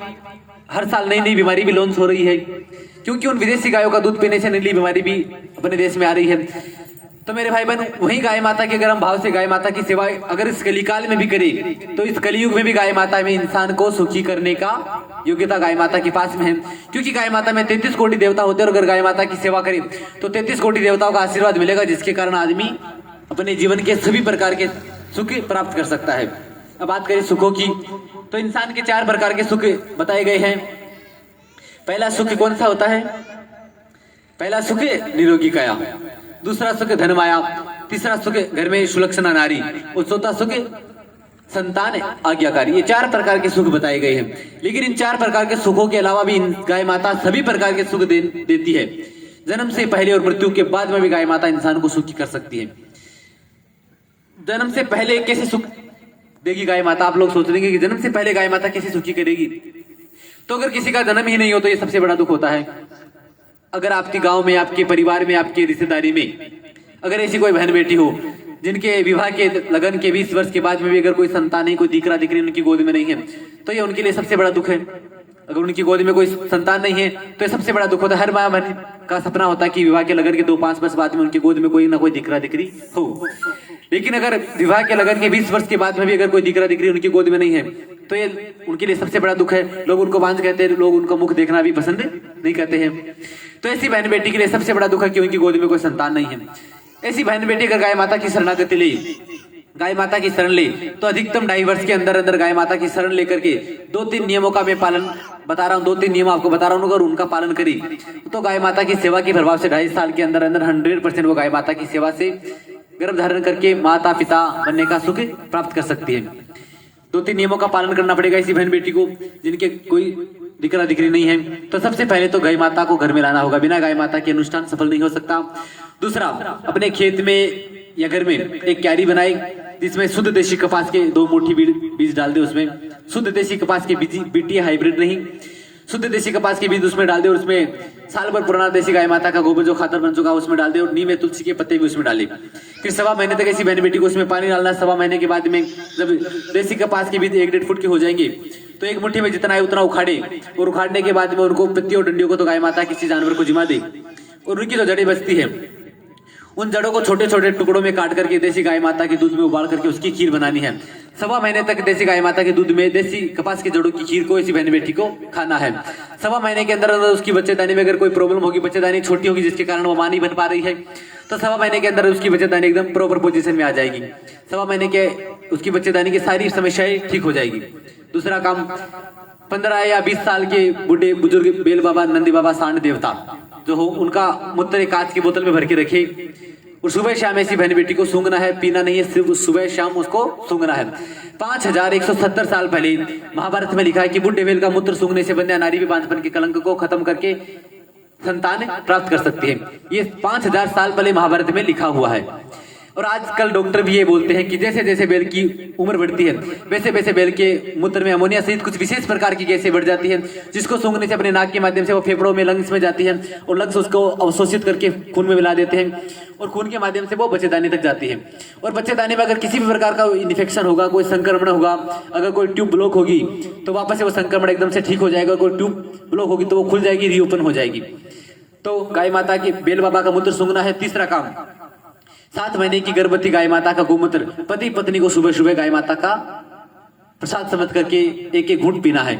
हर साल नई नई बीमारी भी लॉन्च हो रही है, क्योंकि उन विदेशी गायों का दूध पीने से नई बीमारी भी अपने देश में आ रही है। तो मेरे भाई बहन, वही गाय माता की अगर हम भाव से गाय माता की सेवा अगर इस कलिकाल में भी करें तो इस कलियुग में भी गाय माता में इंसान को सुखी करने का योग्यता गाय माता के पास में है। क्योंकि गाय माता में 33 कोटि देवता होते हैं और अगर गाय माता की सेवा करें तो 33 कोटि देवताओं का आशीर्वाद मिलेगा, जिसके कारण आदमी अपने जीवन के सभी प्रकार के सुख प्राप्त कर सकता है। अब बात करें सुखों की तो इंसान के 4 प्रकार के सुख बताए गए हैं। पहला सुख कौन सा होता है? पहला सुख निरोगी काया, दूसरा सुख धन माया, तीसरा सुख घर में सुलक्षणा नारी और चौथा सुख संतान, आज्ञाकारी, ये 4 प्रकार के सुख बताए गए हैं। लेकिन इन 4 प्रकार के सुखों के अलावा भी गाय माता सभी प्रकार के सुख देती है। जन्म से पहले और मृत्यु के बाद में भी गाय माता इंसान को सुखी कर सकती है। जन्म से पहले कैसे सुख देगी गाय माता? आप लोग सोच रहे हैं कि जन्म से पहले गाय माता कैसे सुखी करेगी? तो अगर किसी का जन्म ही नहीं हो तो ये सबसे बड़ा दुख होता है। अगर आपके गांव में, आपके परिवार में, आपकी रिश्तेदारी में अगर ऐसी कोई बहन बेटी हो जिनके विवाह के लगन के 20 वर्ष के बाद में भी अगर कोई संतान नहीं, कोई दीकरा दिकरी उनकी गोद में नहीं है, तो ये उनके लिए सबसे बड़ा दुख है। अगर उनकी गोद में कोई संतान नहीं है तो ये सबसे बड़ा दुख होता है। हर माँ बहन का सपना होता है कि विवाह के लगन के 2-5 वर्ष बाद में उनकी गोद में कोई ना कोई दीकरा दिकरी हो। लेकिन अगर विवाह के लगन के 20 वर्ष के बाद में भी अगर कोई दीकरा दिकरी उनकी गोद में नहीं है तो ये उनके लिए सबसे बड़ा दुख है। लोग उनको बांझ कहते हैं, लोग उनका मुख देखना भी पसंद नहीं करते हैं। तो ऐसी बहन बेटी के लिए सबसे बड़ा दुख है कि उनकी गोद में कोई संतान नहीं है। ऐसी बहन बेटी अगर गाय माता की शरणागति ले, गाय माता की शरण ले, तो अधिकतम 2.5 वर्ष के अंदर अंदर गाय माता की शरण लेकर के 2-3 नियमों का मैं पालन बता रहा हूँ, 2-3 नियम आपको बता रहा हूँ, अगर उनका पालन करी तो गाय माता की सेवा के प्रभाव से 2.5 साल के अंदर अंदर 100% वो गाय माता की सेवा से गर्भ धारण करके माता पिता बनने का सुख प्राप्त कर सकती है। 2-3 नियमों का पालन करना पड़ेगा ऐसी बहन बेटी को जिनके कोई दिकरा दिकरी नहीं है। तो सबसे पहले तो गाय माता को घर में लाना होगा, बिना गाय माता के अनुष्ठान सफल नहीं हो सकता। दूसरा, अपने खेत में या घर में एक क्यारी बनाए जिसमें शुद्ध देशी कपास के 2 मुट्ठी बीज डाल दे। उसमें शुद्ध देशी कपास के बीज, बीटी हाइब्रिड नहीं, शुद्ध देशी कपास के बीज उसमें डाल दे और उसमें साल भर पुराना देसी गाय माता का गोबर जो खातर बन चुका है उसमें डाल दे और नीम में तुलसी के पत्ते भी उसमें डाले। फिर 1.25 महीने तक ऐसी बहन बेटी को उसमें पानी डालना। 1.25 महीने के बाद में जब देसी कपास के बीज 1-1.5 फुट के हो जाएंगे तो 1 मुट्ठी में जितना है उतना उखाड़े और उखाड़ने के बाद में उनको पत्ती और डंडियों को तो गाय माता किसी जानवर को जिमा दे और उनकी जो जड़ें बचती है उन जड़ों को छोटे छोटे टुकड़ों में काट करके देसी गाय माता के दूध में उबाल करके उसकी खीर बनानी है। 1.25 महीने तक देसी गाय माता के दूध में देसी कपास के जड़ों की खीर को ऐसी बहन बेटी को खाना है। 1.25 महीने के अंदर उसकी बच्चेदानी में अगर कोई प्रॉब्लम होगी, बच्चेदानी छोटी होगी जिसके कारण वो मां नहीं बन पा रही है, तो 1.25 महीने के अंदर उसकी बच्चेदानी एकदम प्रॉपर पोजीशन में आ जाएगी। 1.25 महीने के उसकी बच्चेदानी की सारी समस्याएं ठीक हो जाएगी। दूसरा काम, 15 या 20 साल के बूढ़े बुजुर्ग बेल बाबा, नंदी बाबा, सांड देवता जो हो उनका मूत्र एक कांच की बोतल में भर के रखे और सुबह शाम ऐसी बहन बेटी को सूंघना है, पीना नहीं है, सिर्फ सुबह शाम उसको सूंघना है। 5170 साल पहले महाभारत में लिखा है कि बुढ़े बेल का मूत्र सूंघने से बंध्या नारी भी बांझपन के कलंक को खत्म करके संतान प्राप्त कर सकती है। ये 5000 साल पहले महाभारत में लिखा हुआ है। और आजकल डॉक्टर भी ये बोलते हैं कि जैसे जैसे बैल की उम्र बढ़ती है वैसे वैसे बैल के मूत्र में अमोनिया सहित कुछ विशेष प्रकार की गैसें बढ़ जाती है जिसको सूंघने से अपने नाक के माध्यम से वो फेफड़ों में, लंग्स में जाती है और लंग्स उसको अवशोषित करके खून में मिला देते हैं और खून के माध्यम से वो बच्चेदानी तक जाती है। और बच्चेदानी में अगर किसी भी प्रकार का इन्फेक्शन होगा, कोई संक्रमण होगा, अगर कोई ट्यूब ब्लॉक होगी तो वापस से वो संक्रमण एकदम से ठीक हो जाएगा। कोई ट्यूब ब्लॉक होगी तो वो खुल जाएगी, रीओपन हो जाएगी। तो गाय माता की बेल बाबा का मूत्र सूंघना है। तीसरा काम, 7 महीने की गर्भवती गाय माता का गोमूत्र पति पत्नी को सुबह सुबह गाय माता का प्रसाद समझ करके 1-1 घूंट पीना है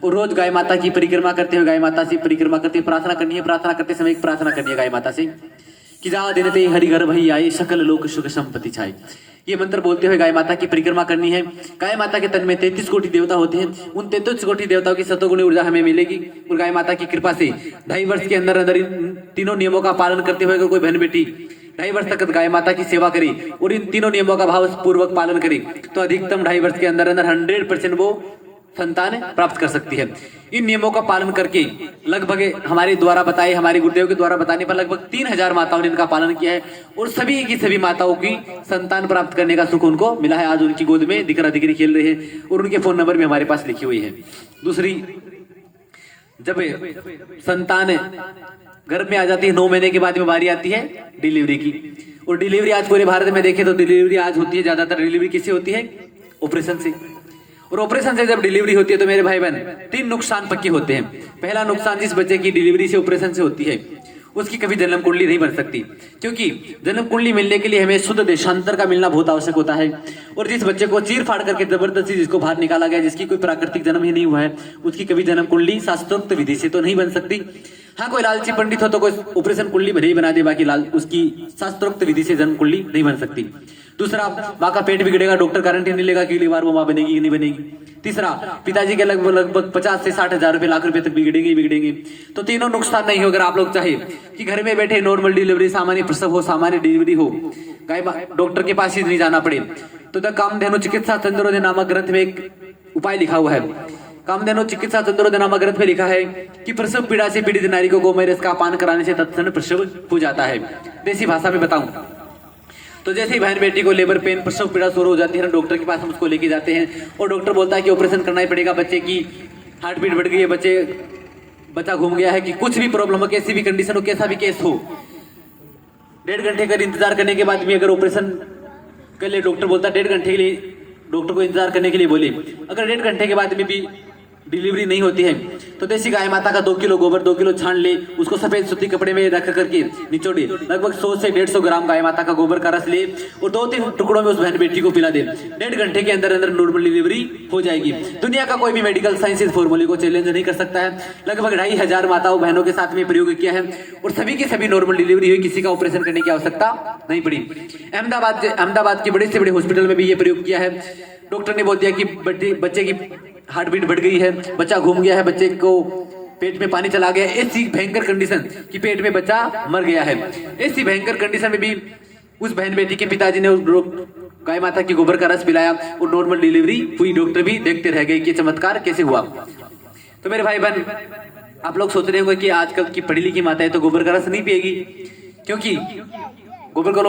और रोज गाय माता की परिक्रमा करते हुए गाय माता से परिक्रमा करते प्रार्थना करनी है। प्रार्थना करते समय एक प्रार्थना करनी है गाय माता से कि जा दिन ते हरि घर भई आए, सकल लोक सुख संपत्ति छाए। ये मंत्र बोलते हुए गाय माता की परिक्रमा करनी है। गाय माता के तन में 33 कोटि देवता होते हैं। उन 33 कोटि देवताओं की सतोगुणी ऊर्जा हमें मिलेगी और गाय माता की कृपा से 2.5 वर्ष के अंदर अंदर इन तीनों नियमों का पालन करते हुए अगर कोई बहन बेटी 2.5 वर्ष तक गाय माता की सेवा करी और इन तीनों नियमों का भाव पूर्वक पालन करी तो अधिकतम 2.5 वर्ष के अंदर अंदर 100% वो संतान प्राप्त कर सकती है। इन नियमों का पालन करके लगभग हमारे द्वारा बताए, हमारे गुरुदेव के द्वारा बताने पर लगभग 3000 माताओं ने इनका पालन किया है और सभी की सभी माताओं की संतान प्राप्त करने का सुख उनको मिला है। आज उनकी गोद में दिकरा दिकरी खेल रहे हैं और उनके फोन नंबर भी हमारे पास लिखी हुई है। दूसरी, जब संतान गर्भ में आ जाती है 9 महीने के बाद में बारी आती है डिलीवरी की। और डिलीवरी आज पूरे भारत में देखें तो डिलीवरी आज होती है, ज्यादातर डिलीवरी किससे होती है? ऑपरेशन से। और ऑपरेशन से जब डिलीवरी होती है तो मेरे भाई बहन 3 नुकसान पक्के होते हैं। पहला नुकसान, जिस बच्चे की डिलीवरी से ऑपरेशन से होती है उसकी कभी जन्म कुंडली नहीं बन सकती, क्योंकि जन्म कुंडली मिलने के लिए हमें शुद्ध देशांतर का मिलना बहुत आवश्यक होता है। और जिस बच्चे को चीर फाड़ करके जबरदस्ती जिसको बाहर निकाला गया, जिसकी कोई प्राकृतिक जन्म ही नहीं हुआ है, उसकी कभी जन्म कुंडली शास्त्रोक्त विधि से तो नहीं बन सकती। हाँ, कोई लालची पंडित हो तो कोई ऑपरेशन कुंडली भले ही बना दे, बाकी उसकी शास्त्रोक्त विधि से जन्म कुंडली नहीं बन सकती। दूसरा, माँ का पेट बिगड़ेगा, डॉक्टर गारंटी नहीं लेगा कि अगली बार वो माँ बनेगी कि नहीं बनेगी। तीसरा, पिताजी के लगभग 50 से 60 हजार रुपए, लाख रुपए तक बिगड़ेंगे ही बिगड़ेंगे। तो तीनों नुकसान नहीं हो। अगर आप लोग चाहे कि घर में बैठे नॉर्मल डिलीवरी, सामान्य प्रसव हो, सामान्य डिलीवरी हो, डॉक्टर के पास ही नहीं जाना पड़े, तो द कामधेनु चिकित्सा चंद्रोदय नामक ग्रंथ में एक उपाय लिखा हुआ है। कामधेनु चिकित्सा चंद्रोदय नामक ग्रंथ में लिखा है कि प्रसव पीड़ा से पीड़ित नारी को गोमय रस का पान कराने से तत्क्षण प्रसव हो जाता है। देसी भाषा में बताऊं तो जैसे ही बहन बेटी को लेबर पेन, प्रसव पीड़ा शुरू हो जाती है ना, डॉक्टर के पास हम उसको लेके जाते हैं और डॉक्टर बोलता है कि ऑपरेशन करना ही पड़ेगा, बच्चे की हार्ट बीट बढ़ गई है, बच्चा घूम गया है, कि कुछ भी प्रॉब्लम हो, कैसी भी कंडीशन हो, कैसा भी केस हो, 1.5 घंटे का इंतजार करने के बाद भी अगर ऑपरेशन कर ले, डॉक्टर बोलता है 1.5 घंटे के लिए डॉक्टर को इंतजार करने के लिए बोले, अगर 1.5 घंटे के बाद में भी डिलीवरी नहीं होती है तो देसी गाय माता का 2 किलो गोबर 2 किलो छान ले, उसको सफेद सूती कपड़े में रख करके निचोड़े, लगभग 100 से 150 ग्राम गाय माता का गोबर का रस ले और 2-3 टुकड़ों में उस बहन बेटी को पिला दे। 1.5 घंटे के अंदर अंदर नॉर्मल डिलीवरी हो जाएगी। दुनिया का कोई भी मेडिकल साइंस इस फॉर्मूले को चैलेंज नहीं कर सकता है। लगभग 2,500 माताओं बहनों के साथ में प्रयोग किया है और सभी की सभी नॉर्मल डिलीवरी हुई, किसी का ऑपरेशन करने की आवश्यकता नहीं पड़ी। अहमदाबाद के बड़े से बड़े हॉस्पिटल में भी ये प्रयोग किया है। डॉक्टर ने बोल दिया कि बच्चे की हार्ट बीट बढ़ गई है, बच्चा घूम गया है, बच्चे को पेट में पानी चला गया, ऐसी भयंकर कंडीशन कि पेट में बच्चा मर गया है, ऐसी भयंकर कंडीशन में भी उस बहन बेटी के पिताजी ने गाय माता की गोबर का रस पिलाया और नॉर्मल डिलीवरी हुई। डॉक्टर भी देखते रह गए कि चमत्कार कैसे हुआ। तो मेरे भाई बहन, आप लोग सोच रहे होंगे कि आजकल की पढ़ी लिखी माताएं तो गोबर का रस नहीं पिएगी, क्योंकि गोबर को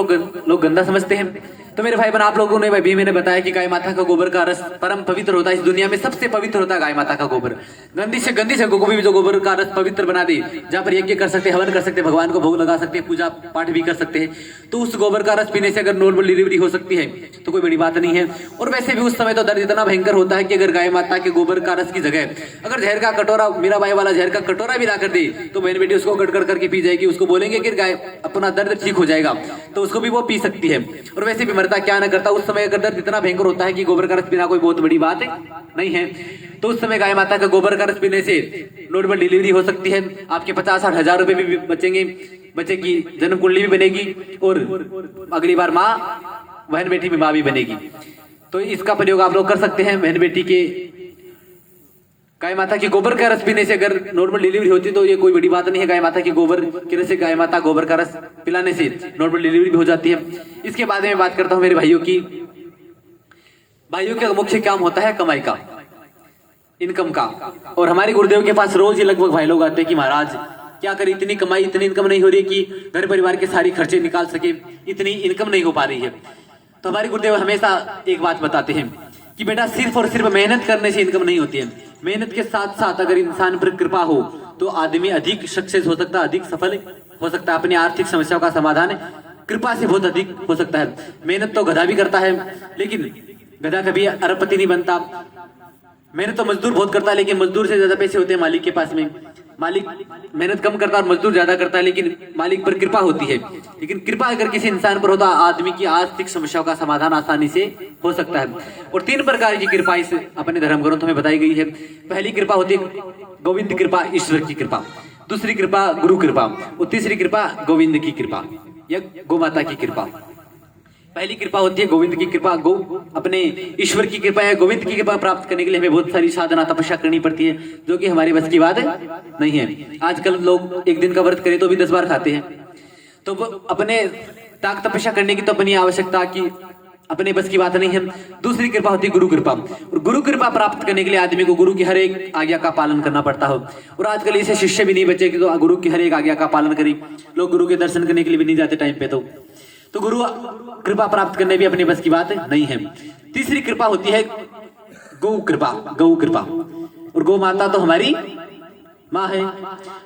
लोग गंदा समझते हैं। तो मेरे भाई बहन, आप लोगों ने भी मैंने बताया कि गाय माता का गोबर का रस परम पवित्र होता है। इस दुनिया में सबसे पवित्र होता है गाय माता का गोबर। गंदी से जगह को भी जो गोबर का रस पवित्र बना दे, जहाँ पर यज्ञ कर सकते, हवन कर सकते, भगवान को भोग लगा सकते, पूजा पाठ भी कर सकते हैं, तो उस गोबर का रस पीने से अगर नॉर्मल डिलीवरी हो सकती है तो कोई बड़ी बात नहीं है। और वैसे भी उस समय तो दर्द इतना भयंकर होता है कि अगर गाय माता के गोबर का रस की जगह अगर जहर का कटोरा, मीरा बाई वाला जहर का कटोरा भी ला कर दे तो बहन बेटी उसको गड़गड़ करके पी जाएगी। उसको बोलेंगे कि गाय अपना दर्द ठीक हो जाएगा, तो उसको भी वो पी सकती है। और वैसे भी मरता क्या न करता, उस समय अगर दर्द इतना भयंकर होता है कि गोबर का रस पीना कोई बहुत बड़ी बात नहीं है, तो उस समय गाय माता का गोबर का रस पीने से नॉर्मल डिलीवरी हो सकती है। आपके 50-60 हजार रुपए भी बचेंगे, बच्चे की जन्म कुंडली भी बनेगी और अगली बार माँ बहन बेटी में माँ भी बनेगी। तो इसका प्रयोग आप लोग कर सकते हैं। बहन बेटी के गाय माता की गोबर का रस पीने से अगर नॉर्मल डिलीवरी होती तो ये कोई बड़ी बात नहीं है। गाय माता की गोबर की रस से गाय माता गोबर का रस पिलाने से नॉर्मल डिलीवरी भी हो जाती है। इसके बाद में बात करता हूँ मेरे भाइयों की। भाइयों का मुख्य काम होता है कमाई का, इनकम का। और हमारे गुरुदेव के पास रोज ही लगभग भाई लोग आते हैं कि महाराज क्या करें, इतनी कमाई, इतनी इनकम नहीं हो रही कि घर परिवार के सारी खर्चे निकाल सके, इतनी इनकम नहीं हो पा रही है। तो हमारे गुरुदेव हमेशा एक बात बताते हैं कि बेटा सिर्फ और सिर्फ मेहनत करने से इनकम नहीं होती है। मेहनत के साथ साथ अगर इंसान पर कृपा हो तो आदमी अधिक सक्सेस हो सकता है, अधिक सफल हो सकता है। अपनी आर्थिक समस्याओं का समाधान कृपा से बहुत अधिक हो सकता है। मेहनत तो गधा भी करता है, लेकिन गधा कभी अरबपति नहीं बनता। मेहनत तो मजदूर बहुत करता है, लेकिन मजदूर से ज्यादा पैसे होते हैं मालिक के पास में। मालिक मेहनत कम करता है और मजदूर ज्यादा करता है, लेकिन मालिक पर कृपा होती है। लेकिन कृपा अगर किसी इंसान पर हो तो आदमी की आर्थिक समस्याओं का समाधान आसानी से हो सकता है। और 3 प्रकार की कृपा इस अपने धर्म ग्रंथों में बताई गई है। पहली कृपा होती है गोविंद कृपा, ईश्वर की कृपा। दूसरी कृपा गुरु कृपा और तीसरी कृपा गोविंद की कृपा या गौ माता की कृपा। पहली कृपा होती है गोविंद की कृपा, अपने ईश्वर की कृपा है। गोविंद की कृपा प्राप्त करने के लिए हमें बहुत सारी साधना तपस्या करनी पड़ती है, जो कि हमारे बस की बात नहीं है। आजकल लोग एक दिन का व्रत करें तो भी 10 बार खाते हैं। तो अपने ताक तपस्या करने की तो अपनी आवश्यकता की अपने बस की बात नहीं है। दूसरी कृपा होती है गुरु कृपा। और गुरु कृपा प्राप्त करने के लिए आदमी को गुरु की हर एक आज्ञा का पालन करना पड़ता हो। और आजकल इसे शिष्य भी नहीं बचे कि तो गुरु की हर एक आज्ञा का पालन करें। लोग गुरु के दर्शन करने के लिए भी नहीं जाते टाइम पे। तो गुरु कृपा प्राप्त करने भी अपने बस की बात नहीं है। तीसरी कृपा होती है गौ कृपा, गौ कृपा। और गौ माता तो हमारी माँ है।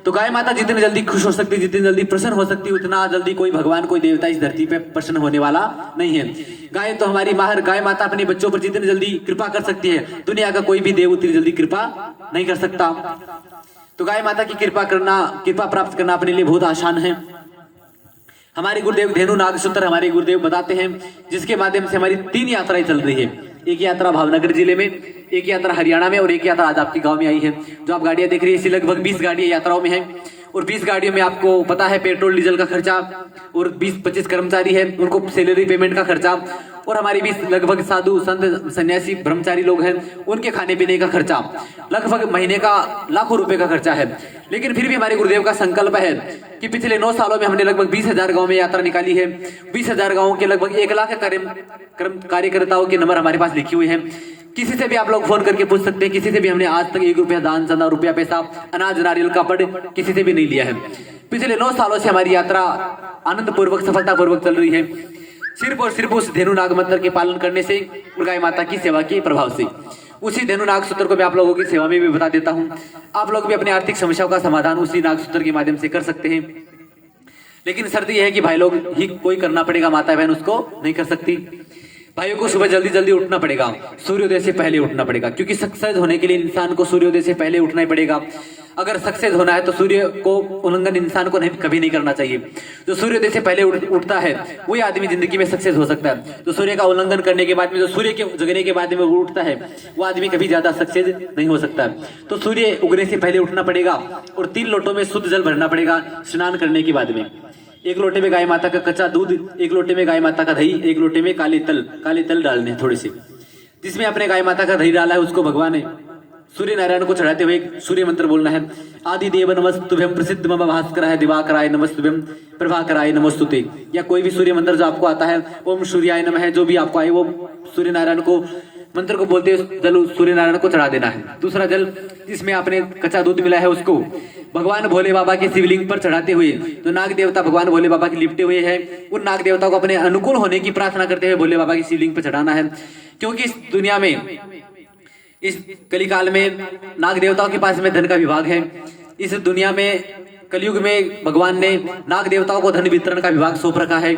तो गाय माता जितनी जल्दी खुश हो सकती, जितनी जल्दी प्रसन्न हो सकती, उतना जल्दी कोई भगवान, कोई देवता इस धरती पे प्रसन्न होने वाला नहीं है। गाय तो हमारी माँ है। गाय माता अपने बच्चों पर जितनी जल्दी कृपा कर सकती है, दुनिया का कोई भी देव उतनी जल्दी कृपा नहीं कर सकता। तो गाय माता की कृपा प्राप्त करना अपने लिए बहुत आसान है। हमारे गुरुदेव धेनु नागसूत्र हमारे गुरुदेव बताते हैं, जिसके माध्यम से हमारी 3 यात्राएं चल रही है। एक यात्रा भावनगर जिले में, एक यात्रा हरियाणा में और एक यात्रा आज आपके गांव में आई है। जो आप गाड़ियां देख रही है, इसी लगभग 20 गाड़ियां यात्राओं में है। और 20 गाड़ियों में आपको पता है पेट्रोल डीजल का खर्चा, और 20-25 कर्मचारी है, उनको सैलरी पेमेंट का खर्चा, और हमारे भी लगभग साधु संत सन्यासी ब्रह्मचारी लोग हैं, उनके खाने पीने का खर्चा लगभग महीने का लाखों रुपए का खर्चा है। लेकिन फिर भी हमारे गुरुदेव का संकल्प है कि पिछले 9 सालों में हमने लगभग 20,000 गाँव में यात्रा निकाली है। 20,000 गाँव के लगभग 1 लाख कार्यकर्ताओं के नंबर हमारे पास लिखी हुई है। किसी से भी आप लोग फोन करके पूछ सकते हैं, किसी से भी हमने आज तक 1 रुपया दान, चंदा, रुपया, पैसा, अनाज, नारियल का पड़ किसी से भी नहीं लिया है। पिछले 9 सालों से हमारी यात्रा आनंद पूर्वक, सफलता पूर्वक चल रही है, सिर्फ और सिर्फ उस धेनु नाग मंत्र के पालन करने से और गाय माता की सेवा के प्रभाव से। उसी धेनु नाग सूत्र को मैं आप लोगों की सेवा में भी बता देता हूँ। आप लोग भी अपनी आर्थिक समस्याओं का समाधान उसी नाग सूत्र के माध्यम से कर सकते हैं। लेकिन शर्त यह है कि भाई लोग ही कोई करना पड़ेगा, माता बहन उसको नहीं कर सकती। भाइयों को सुबह जल्दी जल्दी उठना पड़ेगा, सूर्योदय से पहले उठना पड़ेगा, क्योंकि सक्सेस होने के लिए इंसान को सूर्योदय से पहले उठना ही पड़ेगा। अगर सक्सेस होना है तो सूर्य को उल्लंघन इंसान को कभी नहीं करना चाहिए। जो सूर्योदय से पहले उठता है वही आदमी जिंदगी में सक्सेस हो सकता है। तो सूर्य का उल्लंघन करने के बाद में, जो सूर्य के जगने के बाद में वो उठता है, वो आदमी कभी ज्यादा सक्सेस नहीं हो सकता। तो सूर्य उगने से पहले उठना पड़ेगा और 3 लोटों में शुद्ध जल भरना पड़ेगा स्नान करने के बाद में। 1 लोटे में गाय माता का कच्चा दूध, 1 लोटे में गाय माता का दही, 1 लोटे में काले तल डालने हैं थोड़े से। जिसमें अपने गाय माता का दही डाला है उसको भगवान सूर्य नारायण को चढ़ाते हुए सूर्य मंत्र बोलना है। आदि देव नमस्तुभ्यं प्रसिद्ध मम भास्कराय दिवाकराय नमस्तुभ्यं प्रभाकराय नमस्तुते, या कोई भी सूर्य मंत्र जो आपको आता है, ओम सूर्याय नमः, जो भी आपको आए वो सूर्य नारायण को मंत्र को बोलते हुए जल सूर्य नारायण को चढ़ा देना है। दूसरा जल जिसमें आपने कच्चा दूध मिला है उसको भगवान भोले बाबा के शिवलिंग पर चढ़ाते हुए, जो नाग देवता भगवान भोले बाबा के लिपटे हुए हैं, उन नाग देवता को अपने अनुकूल होने की प्रार्थना करते हुए भोले बाबा की शिवलिंग पर चढ़ाना है। क्योंकि इस दुनिया में, इस कलिकाल में नाग देवताओं के पास में धन का विभाग है। इस दुनिया में कलयुग में भगवान ने नाग देवताओं को धन वितरण का विभाग सौंप रखा है।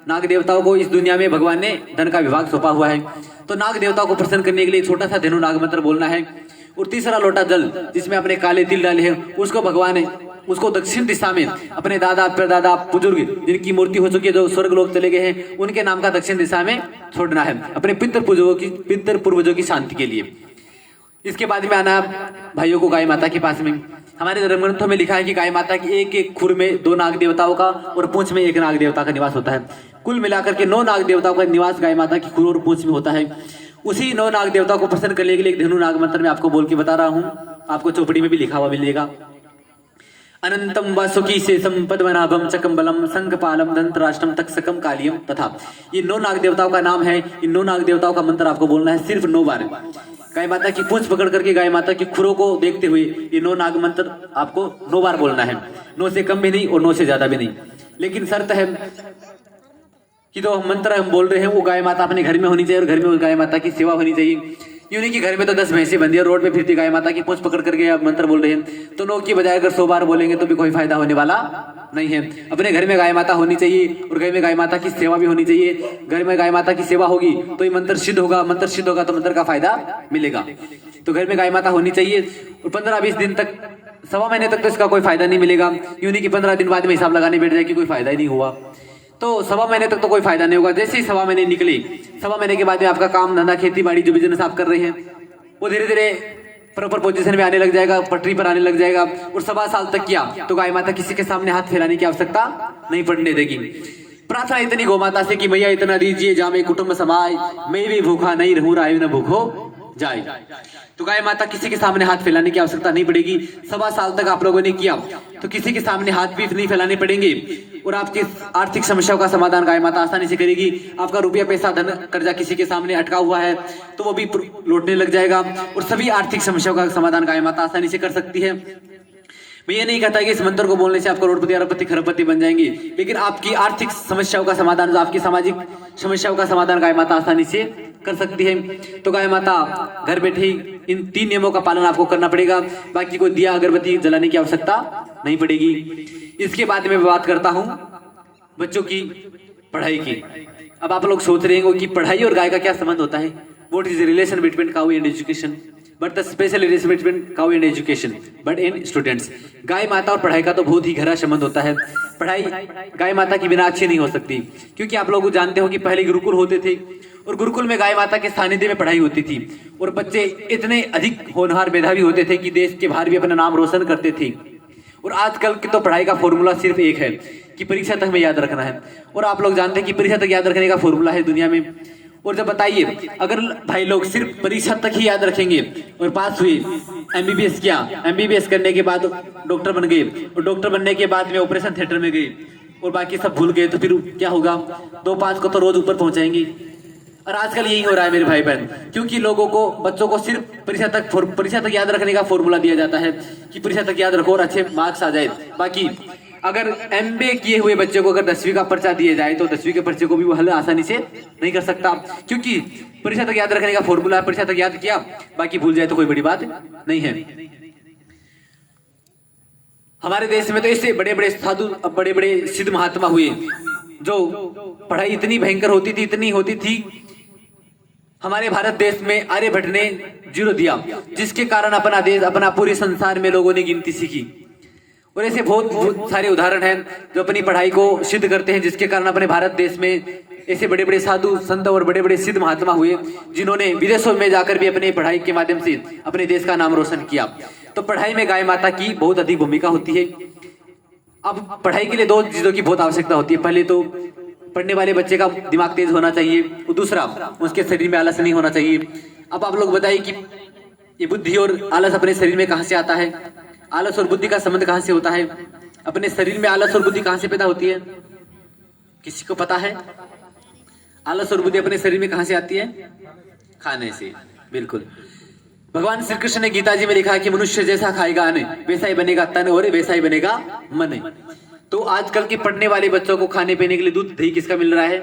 नाग देवताओं को इस दुनिया में भगवान ने धन का विभाग सौंपा हुआ है। तो नाग देवताओं को प्रसन्न करने के लिए छोटा सा धेनु नाग मंत्र बोलना है। और तीसरा लोटा जल जिसमें अपने काले तिल डाले हैं उसको भगवान है उसको दक्षिण दिशा में अपने दादा परदादा बुजुर्ग जिनकी मूर्ति हो चुकी है, जो स्वर्ग लोग चले गए हैं, उनके नाम का दक्षिण दिशा में छोड़ना है अपने पितृ पूर्वजों की शांति के लिए। इसके बाद में आना भाइयों को गाय माता के पास में। हमारे धर्म ग्रंथों में लिखा है कि गाय माता की एक खुर में 2 नाग देवताओं का और पूंछ में 1 नाग देवता का निवास होता है। कुल मिलाकर के 9 नाग देवताओं का निवास गाय माता की खुर और पूंछ में होता है। उसी 9 नाग देवताओं को प्रसन्न करने के लिए एक धेनु नाग मंत्र में आपको बोल के बता रहा हूँ, आपको चौपड़ी में भी लिखा हुआ मिलेगा। अनंतम वासुकी से पद्मनाभम चकम्बलम शंखपालम दंतराष्ट्रम तक्षकम कालियम तथा। ये 9 नाग देवताओं का नाम है। इन 9 नाग देवताओं का मंत्र आपको बोलना है सिर्फ 9 बार। गाय माता की पूंछ पकड़ करके गाय माता की खुरों को देखते हुए ये 9 नाग मंत्र आपको 9 बार बोलना है। 9 से कम भी नहीं और 9 से ज्यादा भी नहीं। लेकिन शर्त है कि जो मंत्र हम बोल रहे हैं वो गाय माता अपने घर में होनी चाहिए और घर में गाय माता की सेवा होनी चाहिए। यूं नहीं कि घर में तो 10 भैंसें बंधी है, रोड पे फिरती गाय माता की पूंछ पकड़ करके आप मंत्र बोल रहे हैं, तो 9 की बजाय अगर 100 बार बोलेंगे तो भी कोई फायदा होने वाला नहीं है। अपने घर में गाय माता होनी चाहिए और घर में गाय माता की सेवा भी होनी चाहिए। घर में गाय माता की सेवा होगी तो ये मंत्र सिद्ध होगा, मंत्र सिद्ध होगा तो मंत्र का फायदा मिलेगा। तो घर में गाय माता होनी चाहिए और 15-20 दिन तक, 1.25 महीने तक तो इसका कोई फायदा नहीं मिलेगा। यूं नहीं कि 15 दिन बाद में हिसाब लगाने बैठ जाए कि कोई फायदा ही नहीं हुआ, तो 1.25 महीने तक तो कोई फायदा नहीं होगा। जैसे ही 1.25 महीने निकले, 1.25 महीने के बाद में आपका काम धंधा, खेती बाड़ी, जो बिजनेस आप कर रहे हैं वो धीरे धीरे प्रॉपर पोजीशन में आने लग जाएगा, पटरी पर आने लग जाएगा। और 1.25 साल तक किया तो गाय माता किसी के सामने हाथ फैलाने की आवश्यकता नहीं पड़ने देगी। प्रार्थना इतनी गौ माता से कि मैया इतना दीजिए जामे कुटुंब समाय, मैं भी भूखा नहीं रहूं राय न भूखो जाए। तो गाय माता किसी के सामने हाथ फैलाने की आवश्यकता नहीं पड़ेगी। 1.25 साल तक आप लोगों ने किया तो किसी के सामने हाथ भी नहीं फैलाने पड़ेंगे और आपकी आर्थिक समस्याओं का समाधान गाय माता आसानी से करेगी। आपका रुपया पैसा धन कर्जा किसी के सामने अटका हुआ है तो वो भी लौटने लग जाएगा और सभी आर्थिक समस्याओं का समाधान गाय माता आसानी से कर सकती है। मैं ये नहीं कहता कि इस मंत्र को बोलने से आप करोड़पति, अरबपति, खरबपति बन जाएंगे, लेकिन आपकी आर्थिक समस्याओं का समाधान, जो आपकी सामाजिक समस्याओं का समाधान गाय माता आसानी से कर सकती है। तो गाय माता घर बैठे ही इन 3 नियमों का पालन आपको करना पड़ेगा। बाकी कोई दिया अगरबत्ती जलाने की आवश्यकता नहीं पड़ेगी। इसके बाद में बात करता हूँ बच्चों की पढ़ाई की। अब आप लोग सोच रहे होंगे कि पढ़ाई और गाय का क्या संबंध होता है। What is the relation between cow and education, but the special relation between cow and education but in students. गाय माता और पढ़ाई का तो बहुत ही गहरा संबंध होता है। पढ़ाई गाय माता के बिना अच्छी नहीं हो सकती, क्योंकि आप लोग जानते हो कि पहले गुरुकुल होते थे और गुरुकुल में गाय माता के सानिध्य में पढ़ाई होती थी और बच्चे इतने अधिक होनहार मेधावी होते थे कि देश के बाहर भी अपना नाम रोशन करते थे। और आजकल की तो पढ़ाई का फॉर्मूला सिर्फ एक है कि परीक्षा तक में याद रखना है। और आप लोग जानते हैं कि परीक्षा तक याद रखने का फॉर्मूला है दुनिया में और जब बताइए अगर भाई लोग सिर्फ परीक्षा तक ही याद रखेंगे और पास हुए, एमबीबीएस किया, एमबीबीएस करने के बाद डॉक्टर बन गए और डॉक्टर बनने के बाद में ऑपरेशन थिएटर में गए और बाकी सब भूल गए, तो फिर क्या होगा? 2-5 को तो रोज ऊपर पहुंचाएंगे। और आजकल यही हो रहा है मेरे भाई बहन, क्योंकि लोगों को, बच्चों को सिर्फ परीक्षा तक याद रखने का फॉर्मूला दिया जाता है कि परीक्षा तक याद रखो और अच्छे मार्क्स आ जाए। बाकी अगर एमबीए किए हुए बच्चे को अगर 10वीं का पर्चा दिया जाए तो 10वीं के पर्चे को भी वो हल आसानी से नहीं कर सकता, क्योंकि परीक्षा तक याद रखने का फॉर्मूला, परीक्षा तक याद किया, बाकी भूल जाए तो कोई बड़ी बात नहीं है। हमारे देश में तो ऐसे बड़े बड़े साधु, बड़े बड़े सिद्ध महात्मा हुए जो पढ़ाई इतनी भयंकर होती थी, इतनी होती थी, हमारे भारत देश में आर्यभट्ट ने 0 दिया, जिसके कारण अपना देश, अपना पूरे संसार में लोगों ने गिनती सीखी। और ऐसे बहुत सारे उदाहरण हैं जो अपनी पढ़ाई को सिद्ध करते हैं, जिसके कारण अपने भारत देश में ऐसे बड़े बड़े साधु संत और बड़े बड़े सिद्ध महात्मा हुए जिन्होंने विदेशों में जाकर भी अपनी पढ़ाई के माध्यम से अपने देश का नाम रोशन किया। तो पढ़ाई में गाय माता की बहुत अधिक भूमिका होती है। अब पढ़ाई के लिए 2 चीजों की बहुत आवश्यकता होती है। पहले तो पढ़ने वाले बच्चे का दिमाग तेज होना चाहिए और दूसरा उसके शरीर में आलस नहीं होना चाहिए। अब आप लोग बताइए कि ये बुद्धि और आलस अपने शरीर में कहां से आता है? आलस और बुद्धि का संबंध कहां से होता है? अपने शरीर में आलस और बुद्धि कहां से पैदा होती है? किसी को पता है? आलस और बुद्धि अपने शरीर में कहां से आती है? खाने से। बिल्कुल, भगवान श्री कृष्ण ने गीता जी में लिखा है कि मनुष्य जैसा खाएगा अन्न वैसा ही बनेगा तन और वैसा ही बनेगा मन। तो आजकल के पढ़ने वाले बच्चों को खाने पीने के लिए दूध दही किसका मिल रहा है?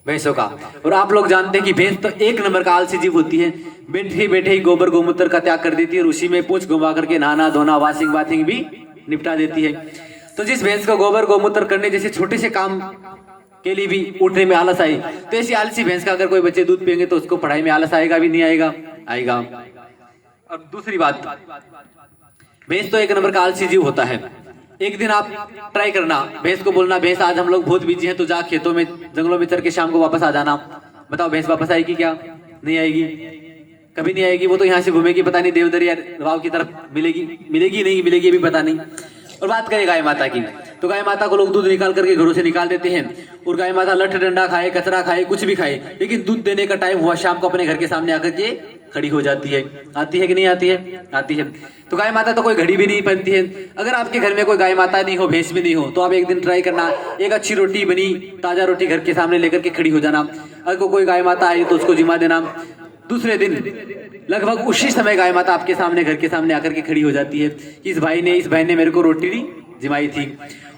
भैंसों का। और आप लोग जानते हैं कि भैंस तो 1 नंबर का आलसी जीव होती है। बैठे बैठे ही गोबर गोमूत्र का त्याग कर देती है और उसी में पूंछ घुमा करके नहाना धोना वॉशिंग बाथिंग भी निपटा देती है। तो जिस भैंस को गोबर गोमूत्र करने जैसे छोटे से काम के लिए भी उठने में आलस आए, तो ऐसी आलसी भैंस का अगर कोई बच्चे दूध पिएंगे तो उसको पढ़ाई में आलस आएगा भी नहीं आएगा? आएगा। और दूसरी बात, भैंस तो 1 नंबर का आलसी जीव होता है। एक दिन आप ट्राई करना, भैंस को बोलना, भैंस आज हम लोग बहुत बिजी हैं तो जा खेतों में जंगलों में चर के शाम को वापस आ जाना। बताओ भैंस वापस आएगी क्या? नहीं आएगी, कभी नहीं आएगी। वो तो यहाँ से घूमेगी, पता नहीं देवदरिया राव की तरफ मिलेगी नहीं मिलेगी भी पता नहीं। और बात करें गाय माता की, तो गाय माता को लोग दूध निकाल करके घरों से निकाल देते हैं और गाय माता लठ डंडा खाए, कचरा खाए, कुछ भी खाए, लेकिन दूध देने का टाइम हुआ शाम को अपने घर के सामने आकर के खड़ी हो जाती है। आती है कि नहीं आती है? आती है। तो गाय माता तो कोई घड़ी भी नहीं पहनती है। अगर आपके घर में कोई गाय माता नहीं हो, भैंस भी नहीं हो, तो आप एक दिन ट्राई करना, एक अच्छी रोटी बनी, ताजा रोटी घर के सामने लेकर के खड़ी हो जाना। अगर कोई गाय माता आई तो उसको जिमा देना। दूसरे दिन लगभग उसी समय गाय माता आपके सामने, घर के सामने आकर के खड़ी हो जाती है कि इस बहन ने मेरे को रोटी जिमाई थी।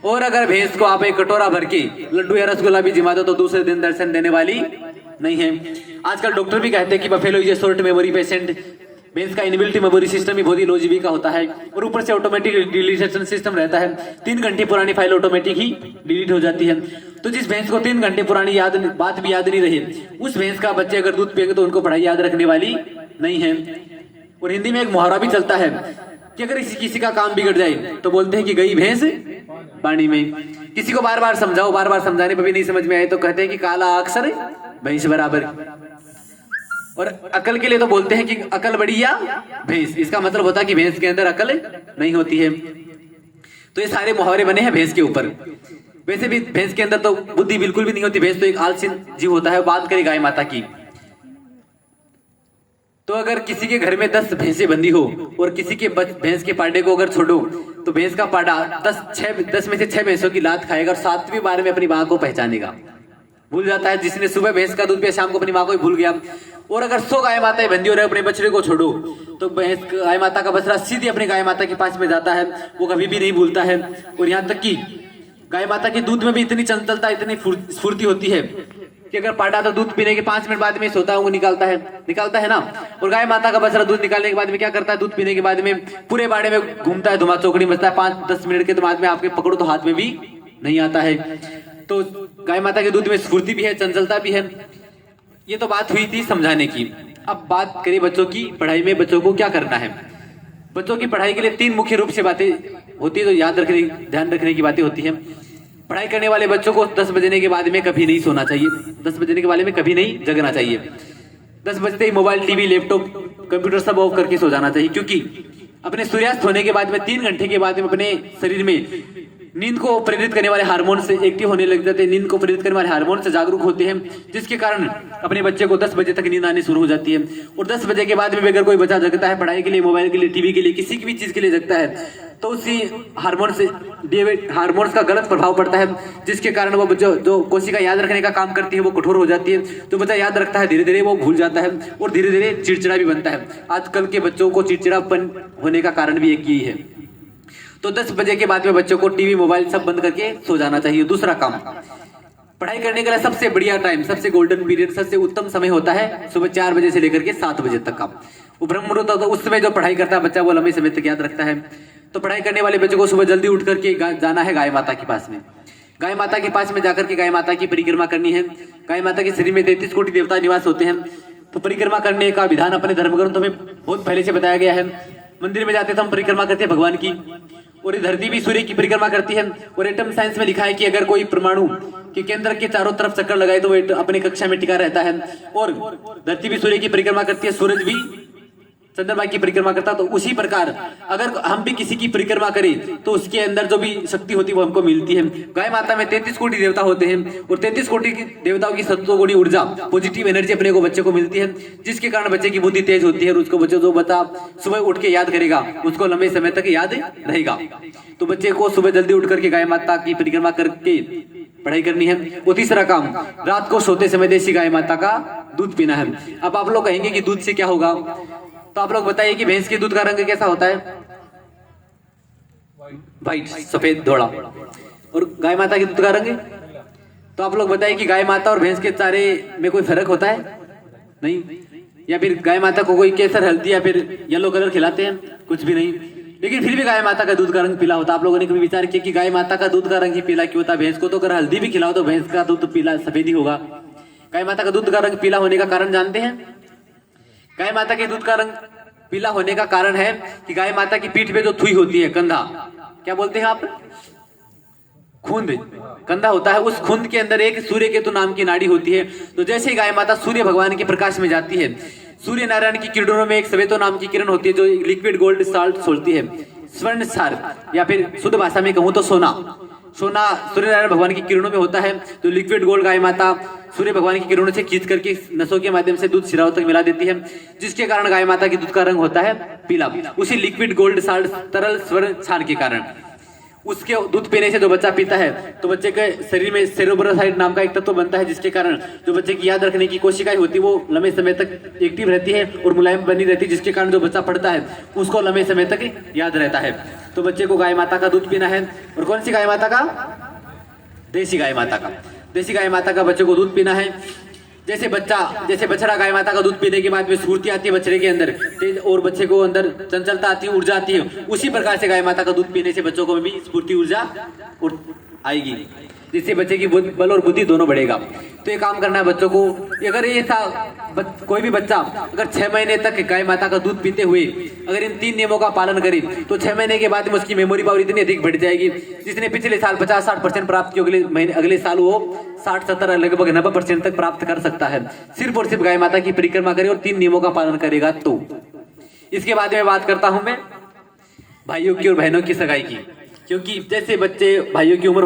और अगर भैंस को आप एक कटोरा भर के लड्डू या रसगुल्ला भी जिमा दो तो दूसरे दिन दर्शन देने वाली नहीं है। आजकल डॉक्टर भी कहते हैं कि buffalo is a short memory patient. भैंस का इनबिल्ट मेमोरी सिस्टम ही बहुत ही लो जीबी का होता है और ऊपर से ऑटोमेटिक डिलीशन सिस्टम रहता है। 3 घंटे पुरानी फाइल ऑटोमेटिक ही डिलीट हो जाती है। तो जिस भैंस को 3 घंटे पुरानी बात भी याद नहीं रही, उस भैंस का बच्चे अगर दूध पिएंगे तो उनको पढ़ाई याद रखने वाली नहीं है। और हिंदी में एक मुहावरा भी चलता है कि अगर किसी का काम बिगड़ जाए तो बोलते हैं कि गई भैंस पानी में। किसी को बार बार समझाओ, बार बार समझाने पर भी नहीं समझ में आए तो कहते हैं कि काला अक्षर भैंस बराबर। और अकल के लिए तो बोलते हैं कि अकल बड़ी या भैंस। इसका मतलब होता है कि भैंस के अंदर अकल नहीं होती है। तो ये सारे मुहावरे बने हैं भैंस के ऊपर। वैसे भी भैंस के अंदर तो बुद्धि बिल्कुल भी नहीं होती। भैंस तो एक आलसी जीव होता है। बात करें गाय माता की, तो अगर किसी के घर में 10 भैंसें बंधी हो और किसी के भैंस के पाड़े को अगर छोड़ो तो भैंस का पाड़ा 10 में से 6 भैंसों की लात खाएगा और 7वीं बार में अपनी मां को पहचानेगा। भूल जाता है। जिसने सुबह भैंस का दूध पिया शाम को अपनी मां को ही भूल गया। और अगर 100 गाय माताएं बंधी हो रहे अपने बछड़े को छोड़ो तो गाय माता का बछड़ा सीधी अपनी गाय माता के पास में जाता है, वो कभी भी नहीं भूलता है। और यहाँ तक कि गाय माता के दूध में भी इतनी चंचलता, इतनी स्फूर्ति होती है कि अगर पाड़ा तो दूध पीने के 5 मिनट बाद में सोता है, वो निकालता है ना। और गाय माता का बछड़ा दूध निकालने के बाद में क्या करता है? दूध पीने के बाद में पूरे बाड़े में घूमता है, धुआं चौकड़ी मचता है। 5-10 मिनट के बाद में आपके पकड़ो तो हाथ में भी नहीं आता है। तो गाय माता के दूध में स्फूर्ति भी है, चंचलता भी है। ये तो बात हुई थी समझाने की। अब बात करें बच्चों की पढ़ाई में बच्चों को क्या करना है। बच्चों की पढ़ाई के लिए 3 मुख्य रूप से बातें होती है, तो ध्यान रखने की बातें होती है। पढ़ाई करने वाले बच्चों को 10 बजने के बाद में कभी नहीं सोना चाहिए। 10 बजने के बाद में कभी नहीं जगना चाहिए। 10 बजते ही मोबाइल, टीवी, लैपटॉप, कंप्यूटर सब ऑफ करके सो जाना चाहिए। क्योंकि अपने सूर्यास्त होने के बाद में 3 घंटे के बाद में अपने शरीर में नींद को प्रेरित करने वाले हार्मोन से एक्टिव होने लग जाते हैं, नींद को प्रेरित करने वाले हार्मोन से जागरूक होते हैं, जिसके कारण अपने बच्चे को 10 बजे तक नींद आनी शुरू हो जाती है। और 10 बजे के बाद भी अगर कोई बच्चा जगता है पढ़ाई के लिए, मोबाइल के लिए, टीवी के लिए, किसी की भी चीज के लिए जगता है, तो उसी हार्मोन्स का गलत प्रभाव पड़ता है, जिसके कारण वो जो कोशिका याद रखने का काम करती है वो कठोर हो जाती है। तो बच्चा याद रखता है, धीरे धीरे वो भूल जाता है और धीरे धीरे चिड़चिड़ा भी बनता है। आजकल के बच्चों को चिड़चिड़ापन होने का कारण भी एक यही है। तो 10 बजे के बाद में बच्चों को टीवी, मोबाइल सब बंद करके सो जाना चाहिए। दूसरा काम, पढ़ाई करने के लिए सबसे बढ़िया टाइम, सबसे गोल्डन पीरियड, सबसे उत्तम समय होता है सुबह 4 बजे से लेकर के 7 बजे तक का। वो ब्रह्म मुहूर्त होता है, उस समय जो पढ़ाई करता है बच्चा वो लंबे समय तक याद रखता है। तो पढ़ाई करने वाले बच्चों को सुबह जल्दी उठ करके जाना है गाय माता के पास में। गाय माता के पास में जाकर के गाय माता की परिक्रमा करनी है। गाय माता के शरीर में 33 कोटि देवता निवास होते हैं। तो परिक्रमा करने का विधान अपने धर्म ग्रंथों में बहुत पहले से बताया गया है। मंदिर में जाते तो हम परिक्रमा करते हैं भगवान की, और ये धरती भी सूर्य की परिक्रमा करती है। और एटम साइंस में लिखा है कि अगर कोई परमाणु के केंद्र के चारों तरफ चक्कर लगाए तो वो अपने कक्षा में टिका रहता है। और धरती भी सूर्य की परिक्रमा करती है, सूरज भी चंद्रमा की परिक्रमा करता है। तो उसी प्रकार अगर हम भी किसी की परिक्रमा करें तो उसके अंदर जो भी शक्ति होती है वो हमको मिलती है। गाय माता में 33 कोटि देवता होते हैं, और 33 कोटि देवताओं की सत्वगुणी ऊर्जा, पॉजिटिव एनर्जी अपने को बच्चे को मिलती है, जिसके कारण बच्चे की बुद्धि तेज होती है। और उसको जो बच्चा सुबह उठ के याद करेगा उसको लंबे समय तक याद रहेगा। तो बच्चे को सुबह जल्दी उठ करके गाय माता की परिक्रमा करके पढ़ाई करनी है। वो तीसरा काम, रात को सोते समय देसी गाय माता का दूध पीना है। अब आप लोग कहेंगे कि दूध से क्या होगा, तो आप लोग बताइए कि भैंस के दूध का रंग कैसा होता है? व्हाइट, सफेद, धोड़ा। और गाय माता के दूध का रंग? तो आप लोग बताइए कि गाय माता और भैंस के चारे में कोई फर्क होता है? नहीं। या फिर गाय माता को कोई केसर, हल्दी या फिर येलो कलर खिलाते हैं? कुछ भी नहीं। लेकिन फिर भी गाय माता का दूध का रंग पीला होता है। आप लोगों ने कभी विचार किया कि गाय माता का दूध का रंग ही पीला क्यों होता है? भैंस को तो अगर हल्दी भी खिलाओ तो भैंस का दूध तो पीला सफेद ही होगा। गाय माता का दूध का रंग पीला होने का कारण जानते हैं? गाय माता के दूध का रंग पीला होने का कारण है कि गाय माता की पीठ पे जो थुई होती है, कंधा, क्या बोलते हैं आप? खूंद, कंधा होता है। उस खूंद के अंदर एक सूर्य केतु नाम की नाड़ी होती है। तो जैसे ही गाय माता सूर्य भगवान के प्रकाश में जाती है, सूर्य नारायण की किरणों में एक श्वेतो नाम की किरण होती है जो लिक्विड गोल्ड साल्ट छोड़ती है, स्वर्ण सार, या फिर शुद्ध भाषा में कहूं तो सोना। सोना सूर्य नारायण भगवान की किरणों में होता है। तो लिक्विड गोल्ड गाय माता सूर्य भगवान की किरणों से खींच करके नसों के माध्यम से दूध शिराओं तक मिला देती है, जिसके कारण गाय माता की दूध का रंग होता है पीला। उसी लिक्विड गोल्ड साल्ट, तरल स्वर्ण क्षार के कारण। उसके दूध पीने से जो बच्चा पीता है तो बच्चे के शरीर में सेरोब्रोसाइड नाम का एक तत्व बनता है, जिसके कारण जो बच्चे की याद रखने की कोशिकाएं होती है वो लंबे समय तक एक्टिव रहती है और मुलायम बनी रहती है, जिसके कारण जो बच्चा पढ़ता है उसको लंबे समय तक याद रहता है। तो बच्चे को गाय माता का दूध पीना है। और कौन सी गाय माता का? देसी गाय माता का। देसी गाय माता का बच्चे को दूध पीना है। जैसे बछड़ा गाय माता का दूध पीने के बाद में स्फूर्ति आती है बछड़े के अंदर, तेज, और बच्चे को अंदर चंचलता आती है, ऊर्जा आती है, उसी प्रकार से गाय माता का दूध पीने से बच्चों को भी स्फूर्ति, ऊर्जा आएगी, जिससे बच्चे की बल और बुद्धि दोनों बढ़ेगा। तो ये काम करना है बच्चों को। अगर ये कोई भी बच्चा अगर 6 महीने तक गाय माता का दूध पीते हुए अगर इन 3 नियमों का पालन करे तो 6 महीने के बाद में उसकी मेमोरी पावर इतनी अधिक बढ़ जाएगी, जिसने पिछले साल 50-60% प्राप्त किया अगले साल वो 60-70 लगभग 90% तक प्राप्त कर सकता है, सिर्फ और सिर्फ गाय माता की परिक्रमा करे और 3 नियमों का पालन करेगा। तो इसके बाद में बात करता हूं मैं भाइयों की और बहनों की सगाई की, क्योंकि जैसे बच्चे भाइयों की उम्र